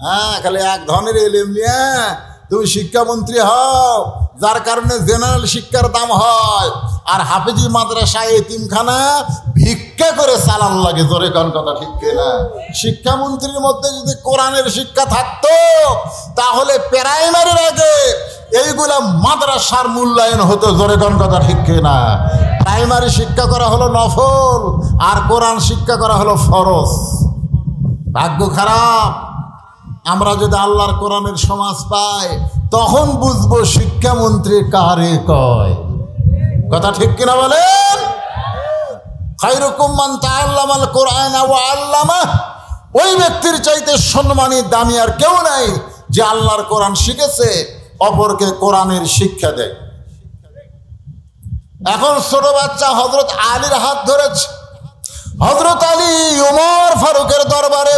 হ্যাঁ, খালি এক ধরনের এলেম নিয়ে তুমি শিক্ষামন্ত্রী হও, যার কারণে জেনারেল শিক্ষার দাম হয়, আর হাফেজি মাদ্রাসা এতিমখানা ভিক্ষা করে চালান লাগে। জোরে কোন কথা ঠিক কিনা? শিক্ষামন্ত্রীর মধ্যে যদি কোরআনের শিক্ষা থাকতো, তাহলে প্রাইমারির আগে এইগুলা মাদ্রাসার মূল্যায়ন হতো। জোরে কোন কথা ঠিক কিনা? প্রাইমারি শিক্ষা করা হলো নফল, আর কোরআন শিক্ষা করা হলো ফরজ। ভাগ্য খারাপ, আমরা যদি আল্লাহর কোরআনের সমাজ পাই, তখন বুঝবো শিক্ষামন্ত্রী কারে কয়। কথা ঠিক কিনা বলেন? খায়রুকুম মান তাআল্লামাল কোরআন ওয়া আল্লামাহ, ওই ব্যক্তির চাইতে সম্মানী দামি আর কেউ নাই যে আল্লাহর কোরআন শিখেছে, অপরকে কোরআনের শিক্ষা দেয়। এখন ছোট বাচ্চা হযরত আলীর হাত ধরেছে। হযরত আলী ওমর ফারুকের দরবারে,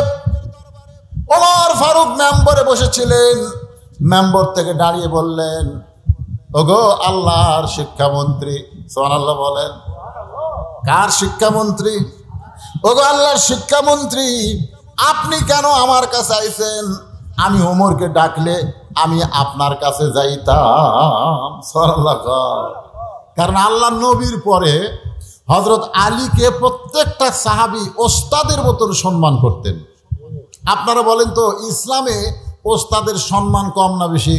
ওমর ফারুক মেম্বরে বসেছিলেন। মেম্বর থেকে দাঁড়িয়ে বললেন, ওগো আল্লাহর শিক্ষামন্ত্রী। সুবহানাল্লাহ বলেন। কার শিক্ষামন্ত্রী? ওগো আল্লাহর শিক্ষামন্ত্রী, আপনি কেন আমার কাছে আইছেন? আমি ওমরকে ডাকলে আমি আপনার কাছে যাইতাম। সুবহানাল্লাহ। কারণ আল্লাহ নবীর পরে হযরত আলীকে প্রত্যেকটা সাহাবী ওস্তাদের মতন সম্মান করতেন। আপনারা বলেন তো, ইসলামে ওস্তাদের সম্মান কম না বেশি?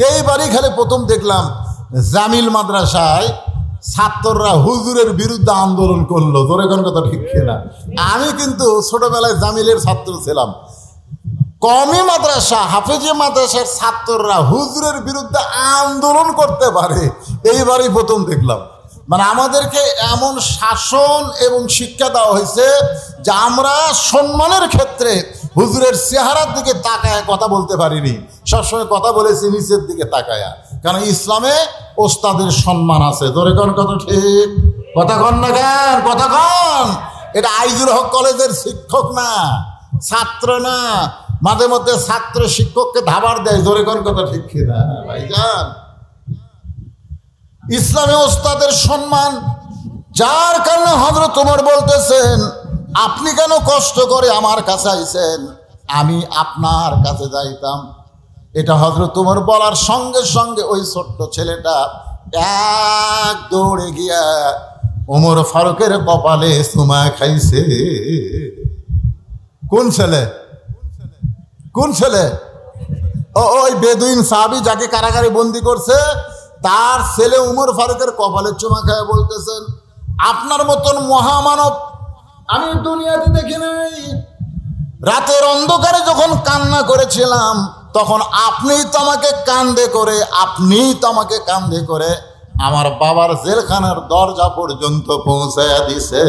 এইবারই খালি প্রথম দেখলাম জামিল মাদ্রাসায় ছাত্ররা হুজুরের বিরুদ্ধে আন্দোলন করলো। ধরে কোন কথা ঠিক কিনা? আমি কিন্তু ছোটবেলায় জামিলের ছাত্র ছিলাম। কওমি মাদ্রাসা, হাফেজি মাদ্রাসার ছাত্ররা হুজুরের বিরুদ্ধে আন্দোলন করতে পারে, এইবারই প্রথম দেখলাম। মানে আমাদেরকে এমন শাসন এবং শিক্ষা দেওয়া হয়েছে যে আমরা সম্মানের ক্ষেত্রে হুজুরের চেহারার দিকে তাকায় কথা বলতে পারিনি, সবসময় কথা বলেছি নিচের দিকে তাকায়া। কারণ ইসলামে ওস্তাদের সম্মান আছে। ধরে কোন কথা ঠিক? কথা কন না কেন? কথা কন। এটা আইজুল হক কলেজের শিক্ষক না, ছাত্র না। মাঝে মধ্যে ছাত্র শিক্ষককে ধাবার দেয়। ধরে কোন কথা ঠিক কিনা ভাইজান? ইসলামে ওস্তাদের সম্মান, যার কারণে হযরত ওমর বলতেছেন, আপনি কেন কষ্ট করে আমার কাছে আইছেন? আমি আপনার কাছে যাইতাম। এটা হযরত ওমর বলার সঙ্গে সঙ্গে ওই ছোট্ট ছেলেটা এক দৌড়ে গিয়া ওমর ফারুকের কপালে চুমা খাইছে। কোন ছেলে? কোন ছেলে? ওই বেদুইন সাহাবী যাকে কারাগারে বন্দি করছে, তার ছেলে উমর ফারুকের কপালে চুমা খায় বলতেছেন, আপনার মতন মহামানব আমি দুনিয়াতে দেখি নাই। রাতের অন্ধকারে যখন কান্না করেছিলাম, তখন আপনিই তো আমাকে কান্দে করে আমার বাবার জেলখানার দরজা পর্যন্ত পৌঁছায়া দিছে।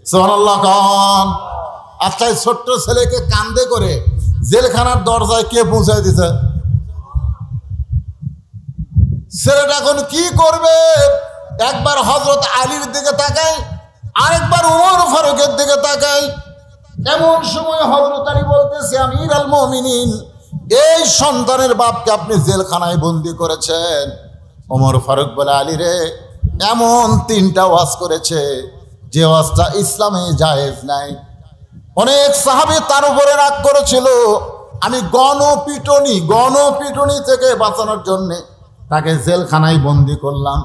সুবহানাল্লাহ খান। আচ্ছা, ছোট্ট ছেলেকে কান্দে করে জেলখানার দরজায় কে পৌঁছায় দিছে? ছেলেটা এখন কি করবে? একবার হযরত আলীর দিকে তাকাই, আরেকবার ওমর ফারুকের দিকে তাকাই। এমন সময় হযরত আলী বলতেছে, আমির আল মুমিনিন, এই সন্তানের বাপকে আপনি জেলখানায় বন্দি করেছেন। ওমর ফারুক বলে, আলী রে, এমন 3টা ওয়াজ করেছে যে ওয়াজটা ইসলামে জায়েজ নাই। অনেক সাহাবী তার উপরে রাগ করেছিল। আমি গণপিটুনি থেকে বাঁচানোর জন্যে তাকে জেলখানায় বন্দি করলাম,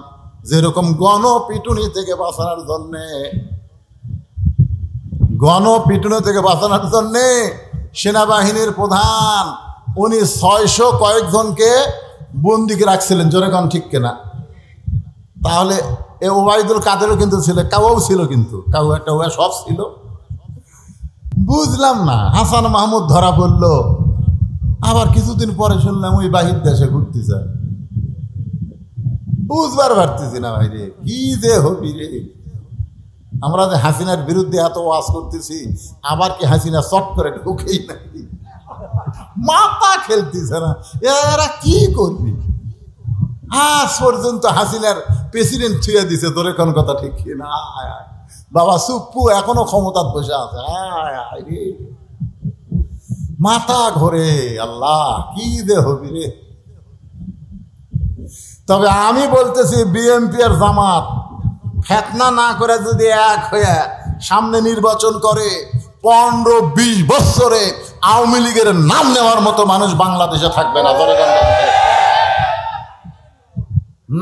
যেরকম গণপিটুনি থেকে বাঁচানোর জন্যে সেনাবাহিনীর প্রধান উনি 600 কয়েকজনকে বন্দিকে রাখছিলেন। জোরে কোন ঠিক কিনা? তাহলে এ ওবায়দুল কাদেরও কিন্তু ছিল, কাউও ছিল, কিন্তু কাউ একটা সব ছিল। বুঝলাম না, হাসান মাহমুদ ধরা পড়লো, আবার কিছুদিন পরে শুনলাম ওই বাহির দেশে ঘুরতে যায়। বুঝবার পারতেছি না ভাই রে, কি যে হবি রে। আমরা যে হাসিনার বিরুদ্ধে এত ওয়াজ করতেছি, আবার কি হাসিনা চট করে ঢুকেই নাকি? মাথা খেলতেছে না, এরা কি করবি? আজ পর্যন্ত হাসিনার প্রেসিডেন্ট ছুঁয়ে দিছে, তোর কোন কথা ঠিক না? বাবা সুপ্পু এখনো ক্ষমতার বসে আছে। মাথা ঘোরে, আল্লাহ কি যে হবি রে। তবে আমি বলতেছি, বিএনপি আর জামাত ফেতনা না করে যদি এক হয়ে সামনে নির্বাচন করে, 15-20 বছরে আওয়ামী লীগের নাম নেওয়ার মতো মানুষ বাংলাদেশে থাকবে না।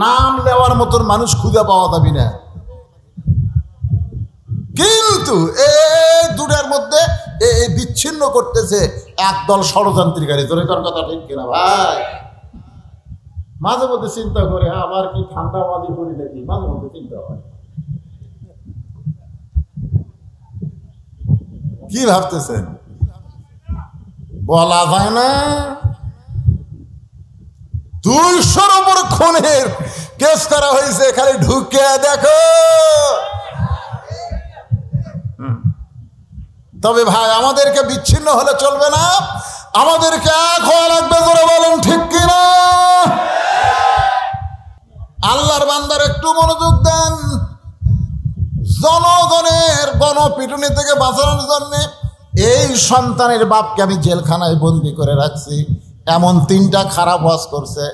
নাম নেওয়ার মতো মানুষ খুঁজে পাওয়া যাবে না। কিন্তু এই দুটার মধ্যে বিচ্ছিন্ন করতেছে একদল ষড়যন্ত্রকারী। তোর কথা ঠিক কিনা ভাই? মাঝে মধ্যে চিন্তা করে, আবার কি ঠান্ডাবাদী করি নাকি? মাঝে মধ্যে চিন্তা হয়, কি ভাবতেছেন বলা যায় না। 200-র উপর খুনের কেস করা হয়েছে, খালি ঢুকে দেখো। তবে ভাই, আমাদেরকে বিচ্ছিন্ন হলে চলবে না, আমাদেরকে এক হওয়া লাগবে। জোরে বলুন ঠিক কিনা? আল্লাহর বান্দার একটু মনোযোগ দেন। জনগণের গণপিটুনি থেকে বাঁচানোর জন্য এই সন্তানের বাপকে আমি জেলখানায় বন্দি করে রাখছি। এমন 3টা খারাপ ওয়াজ করছে।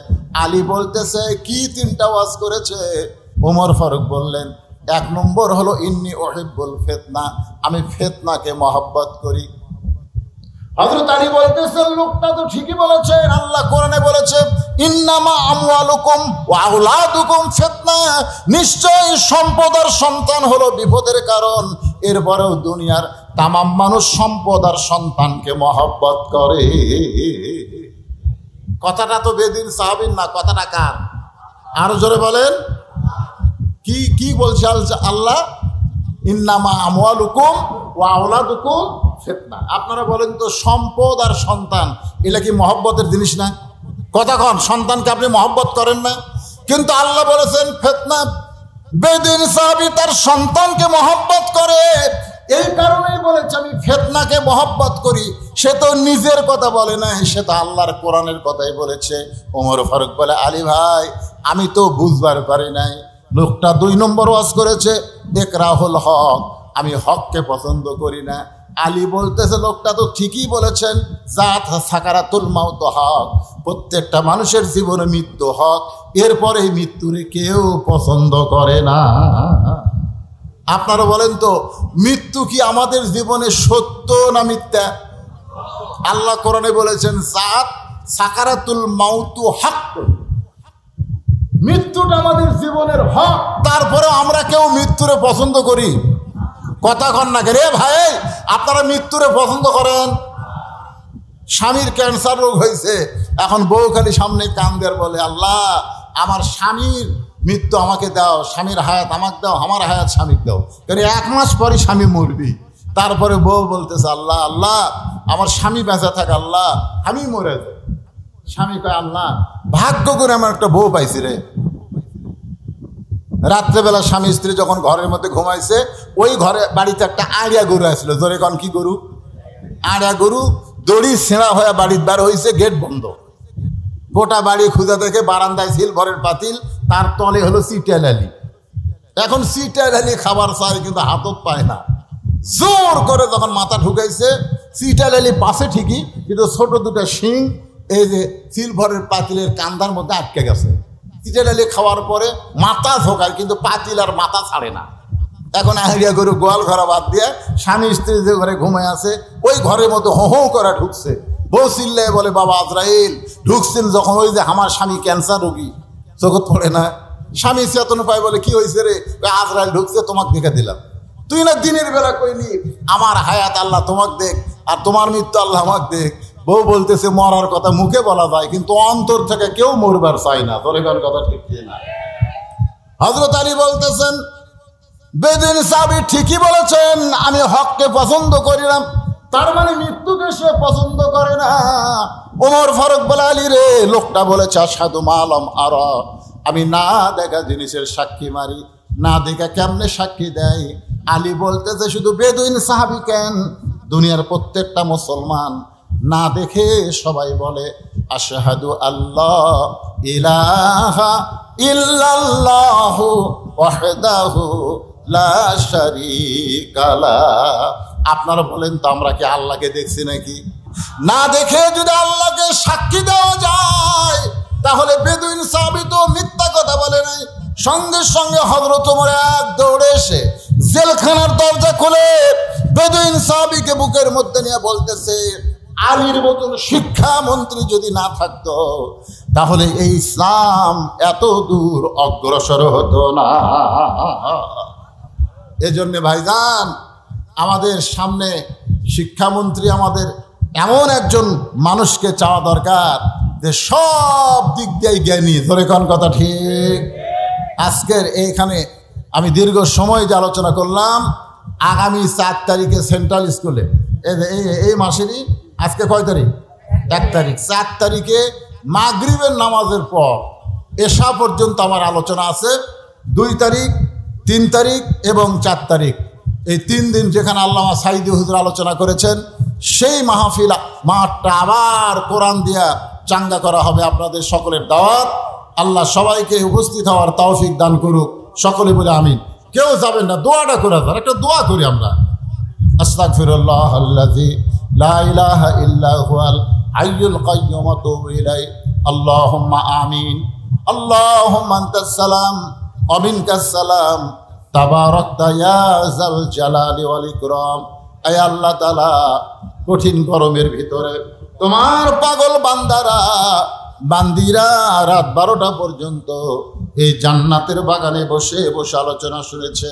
আলী বলতেছে, কি 3টা ওয়াজ করেছে? ওমর ফারুক বললেন, 1 নম্বর হলো ইন্নী উহিব্বুল ফিতনা, আমি ফিতনাকে মহব্বত করি। হযরত আলী বলতেছেন, লোকটা তো ঠিকই বলেছে, আল্লাহ কোরআনে বলেছে, ইন্নামা আমওয়ালুকুম ওয়া আওলাদুকুম ফিতনা, নিশ্চয়ই সম্পদ আর সন্তান হলো বিপদের কারণ। এরপরেও দুনিয়ার তামাম মানুষ সম্পদ আর সন্তানকে মহব্বত করে। কথাটা তো বেদিন সাহাবীর না, কথাটা কার? আরো জোরে বলেন, কি বলছে আল্লাহ? ইন্নামা আমওয়ালুকুম ওয়া আওলাদুকুম ফিতনা। আপনারা বলেন তো, সম্পদ আর সন্তান এটা কি মহব্বতের জিনিস না? কথা কন, সন্তানকে আপনি মহব্বত করেন না? কিন্তু আল্লাহ বলেছেন ফিতনা। বেদিন সাহাবী তার সন্তানকে মহব্বত করে, এই কারণেই বলেছে আমি ফিতনাকে মহব্বত করি। সে তো নিজের কথা বলে না, সে তো আল্লাহর কোরআনের কথাই বলেছে। ওমর ফারুক বলে, আলী ভাই, আমি তো বুঝবার পারি নাই। লোকটা 2 নম্বর ওয়াজ করেছে, ইকরাহুল হক, আমি হককে পছন্দ করি না। আলী বলতেছে, লোকটা তো ঠিকই বলেছেন, জাত সাকারাতুল মাউত হক, প্রত্যেকটা মানুষের জীবনে মৃত্যু হক, এরপরে মৃত্যুরে কেউ পছন্দ করে না। আপনারা বলেন তো, মৃত্যু কি আমাদের জীবনে সত্য না মিথ্যা? আল্লাহ কোরআনে বলেছেন, জাত সাকারাতুল মাউতু হক, মৃত্যুটা আমাদের জীবনের হক। তারপরে আমরা কেউ মৃত্যুরে পছন্দ করি? কথা কন না রে ভাই, আপনারা মৃত্যুরে পছন্দ করেন? স্বামীর ক্যান্সার রোগ হয়েছে, এখন বউ খালি সামনে কান্দে আর বলে, আল্লাহ আমার স্বামীর মৃত্যু আমাকে দাও, স্বামীর হায়াত আমাকে দাও, আমার হায়াত স্বামীকে দাও। কারণ 1 মাস পরে স্বামী মরবি। তারপরে বউ বলতেছে, আল্লাহ আল্লাহ আমার স্বামী বেঁচে থাকে, আল্লাহ আমি মরে যাই। স্বামী কয়, আল্লাহ ভাগ্য করে আমার একটা বউ পাইছি রে। রাত্রেবেলা স্বামী স্ত্রী যখন ঘরের মধ্যে ঘুমাইছে, ওই ঘরে বাড়িতে একটা আড়িয়া গরু আসলো। জোরে কন, কি গরু? আড়িয়া গরু। দড়ি ছেঁড়া হয়ে বাড়ির বার হয়েছে, গেট বন্ধ। গোটা বাড়ি খুঁজে দেখে বারান্দায় সিলভারের পাতিল, তার তলে হলো চিটালালি। এখন সিটা ঢালি খাবার চাই কিন্তু হাতত পায় না। জোর করে যখন মাথা ঢুকাইছে, সিটা ঢালি পাশে ঠিকই, কিন্তু ছোট দুটো শিং এই যে সিলভারের পাতিলের কান্দার মধ্যে আটকে গেছে। সিটা ঢালি খাওয়ার পরে মাথা ঢোকায় কিন্তু পাতিল আর মাথা ছাড়ে না। এখন আহিরিয়া গরু গোয়াল ঘরা বাদ দিয়ে স্বামী স্ত্রী যে ঘরে ঘুমায় আছে ওই ঘরের মধ্যে হো হো করে ঢুকছে। বউ চিল্লায় বলে, বাবা আজরাইল ঢুকছেন যখন, ওই যে আমার স্বামী ক্যান্সার রোগী, চোখত পড়ে না। স্বামী চেতন পায়, বলে কি হয়েছে রে? আজরাইল ঢুকছে, তোমাকে দেখে দিলাম। তুই না দিনের বেলা কইলি আমার হায়াত আল্লাহ তোমাকে দেখ আর তোমার মৃত্যু আল্লাহ আমাকে দেখ। বউ বলতেছে মরার কথা মুখে বলা যায় কিন্তু অন্তর থেকে কেউ মরবার চায় না। তোর এবার কথা ঠিক না? হযরত আলী বলতেছেন, বেদুইন সাহাবী ঠিকই বলেছেন, আমি হককে পছন্দ করি না, তার মানে মৃত্যুকে সে পছন্দ করে না। ওমর ফারুক বলে, আলী রে, লোকটা বলেছে আশহাদু মা লাম আরা, আমি না দেখা জিনিসের সাক্ষী মারি। না দেখা কেমনে সাক্ষী দেয়? আলী বলতেছে, শুধু বেদুইন সাহাবী কেন, দুনিয়ার প্রত্যেকটা মুসলমান না দেখে সবাই বলে আশহাদু আল্লাহ ইলাহা ইল্লাল্লাহু ওয়াহদাহু লা শারীকা লাহু। আপনারা বলেন তো আমরা কি আল্লাহকে দেখছি নাকি? না দেখে যদি আল্লাহকে সাক্ষী দেওয়া যায় তাহলে বেদুইন সাহাবী তো মিথ্যা কথা বলে নাই। সঙ্গে সঙ্গে হযরত ওমর এক দৌড়ে এসে জেলখানার দরজা খুলে বেদুইন সাহাবীকে বুকের মধ্যে নিয়ে বলতেছে, আলীর মতন শিক্ষা মন্ত্রী যদি না থাকতো তাহলে এই ইসলাম এত দূর অগ্রসর হতো না। এজন্য ভাইজান, আমাদের সামনে শিক্ষামন্ত্রী, আমাদের এমন একজন মানুষকে চাওয়া দরকার যে সব দিক দিয়ে জ্ঞানী। ধরে কোন কথা ঠিক? আজকের এইখানে আমি দীর্ঘ সময় যে আলোচনা করলাম, আগামী 4 তারিখে সেন্ট্রাল স্কুলে এই মাসেরই, আজকে কয় তারিখ? 1 তারিখ। 4 তারিখে মাগরিবের নামাজের পর এশা পর্যন্ত আমার আলোচনা আছে। 2 তারিখ, 3 তারিখ এবং 4 তারিখ, এই 3 দিন যেখানে আল্লামা সাইদি হুজুর আলোচনা করেছেন, সেই মাহফিল মাঠটা আবার কোরআন দিয়া চাঙ্গা করা হবে। আপনাদের সকলের দাওয়াত। আল্লাহ সবাইকে উপস্থিত হওয়ার তৌফিক দান করুক। সকলে বলে আমিন। কেউ যাবেন না, দোয়াটা করে যান। একটা দোয়া করি আমরা, আস্তাগফিরুল্লাহ আল্লাযী লা ইলাহা ইল্লা হুয়াল হাইয়ুল কাইয়্যুম ওয়া আতুবু ইলাইহি। আল্লাহুম্মা আমিন। আল্লাহুম্মা আনতাস সালাম ওয়া মিনকাস সালাম, তাবারাকতা ইয়া যাল জালালি ওয়াল ইকরাম। আয় আল্লাহ তাআলা, কঠিন গরমের ভিতরে তোমার পাগল বান্দারা বান্দিরা রাত 12টা পর্যন্ত এই জান্নাতের বাগানে বসে বসে আলোচনা শুনেছে।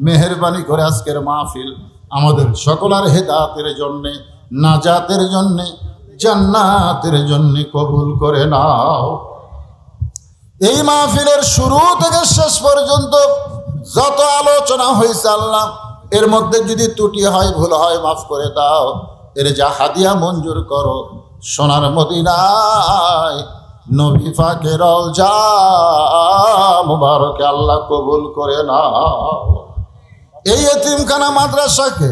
মেহেরবানি করে আজকের মাহফিল আমাদের সকলের হেদায়েতের জন্য, নাজাতের জন্য, জান্নাতের জন্য কবুল করে নাও। এই মাহফিলের শুরু থেকে শেষ পর্যন্ত যত আলোচনা হয়েছে আল্লাহ, এর মধ্যে যদি ত্রুটি হয়, ভুল হয়, মাফ করে দাও। এর যা হাদিয়া মঞ্জুর করো সোনার মদিনায় নবী পাকের রওজা মুবারকে আল্লাহ কবুল করে নাও। এই এতিমখানা মাদ্রাসাকে,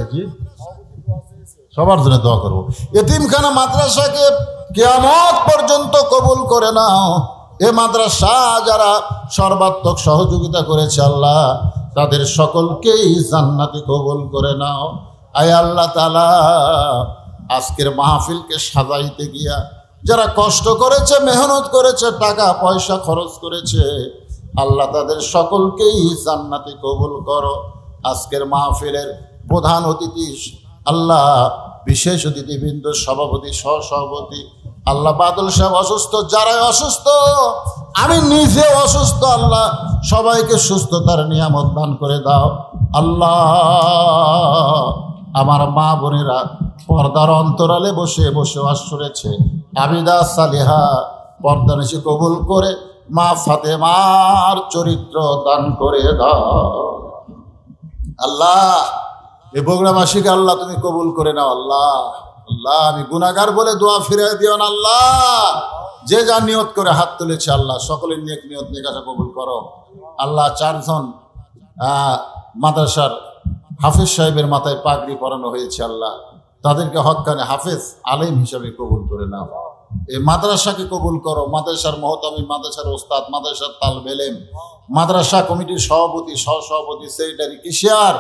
সবার জন্য দোয়া করব, এতিমখানা মাদ্রাসাকে কিয়ামত পর্যন্ত কবুল করে নাও। এ মাদ্রাসা যারা সর্বাত্মক সহযোগিতা করেছে আল্লাহ, তাদের সকলকেই জান্নাতে কবুল করে নাও। আয় আল্লাহ তাআলা, আজকের মাহফিলকে সাজাইতে গিয়া যারা কষ্ট করেছে, মেহনত করেছে, টাকা পয়সা খরচ করেছে, আল্লাহ তাদের সকলকেই জান্নাতে কবুল করো। আজকের মাহফিলের প্রধান অতিথি আল্লাহ, বিশেষ অতিথিবৃন্দ, সভাপতি, সহসভাপতি, আল্লাহ বাদল সাহেব অসুস্থ, যারা অসুস্থ, আমি নিজে অসুস্থ, আল্লাহ সবাইকে সুস্থতার নিয়ামত দান করে দাও। আল্লাহ, আমার মা বোনেরা পর্দার অন্তরালে বসে বসে ওয়াজ শুনেছে, আবিদা সালিহা পর্দা নিশি কবুল করে মা ফাতেমার চরিত্র দান করে দাও। আল্লাহ, এই বগুড়াবাসীকে আল্লাহ তুমি কবুল করে নাও। আল্লাহ, আল্লাহ, আমি গুনাহগার বলে দোয়া ফিরিয়ে দিও না। আল্লাহ, যে যা নিয়ত করে হাত তুলেছে আল্লাহ সকলের নেক নিয়ত নেকাশা কবুল করো। আল্লাহ, 4 জন মাদ্রাসার হাফেজ সাহেবের মাথায় পাগড়ি পরানো হয়েছে, আল্লাহ তাদেরকে হক্কানে হাফেজ আলেম হিসাবে কবুল করে নাও। এই মাদ্রাসাকে কবুল করো, মাদ্রাসার মহতামি, মাদ্রাসার ওস্তাদ, মাদ্রাসার তালবে ইলম, মাদ্রাসা কমিটির সভাপতি, সহসভাপতি, সেক্রেটারি, কেশিয়ার,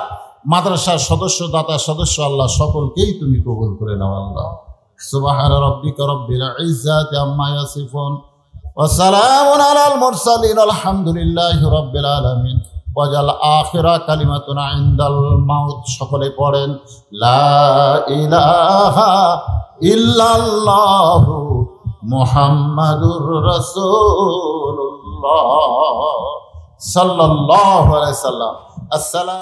মাদ্রাসার সদস্য, দাতা সদস্য, আল্লাহ সকলকেই তুমি কবুল করে নাও আল্লাহ। সুবহান রাব্বিকা রাব্বিল ইজ্জাতি আম্মা ইয়াসিফুন ওয়া সালামুন আলাল মুরসালিন আলহামদুলিল্লাহি রাব্বিল আলামিন। ওয়াজাল আখিরা কালিমাতুনা ইনদাল মাউত। সকলে পড়েন লা ইলাহা ইল্লাল্লাহু মুহাম্মাদুর রাসূলুল্লাহ সাল্লাল্লাহু আলাইহি সাল্লাম। আসসালাম।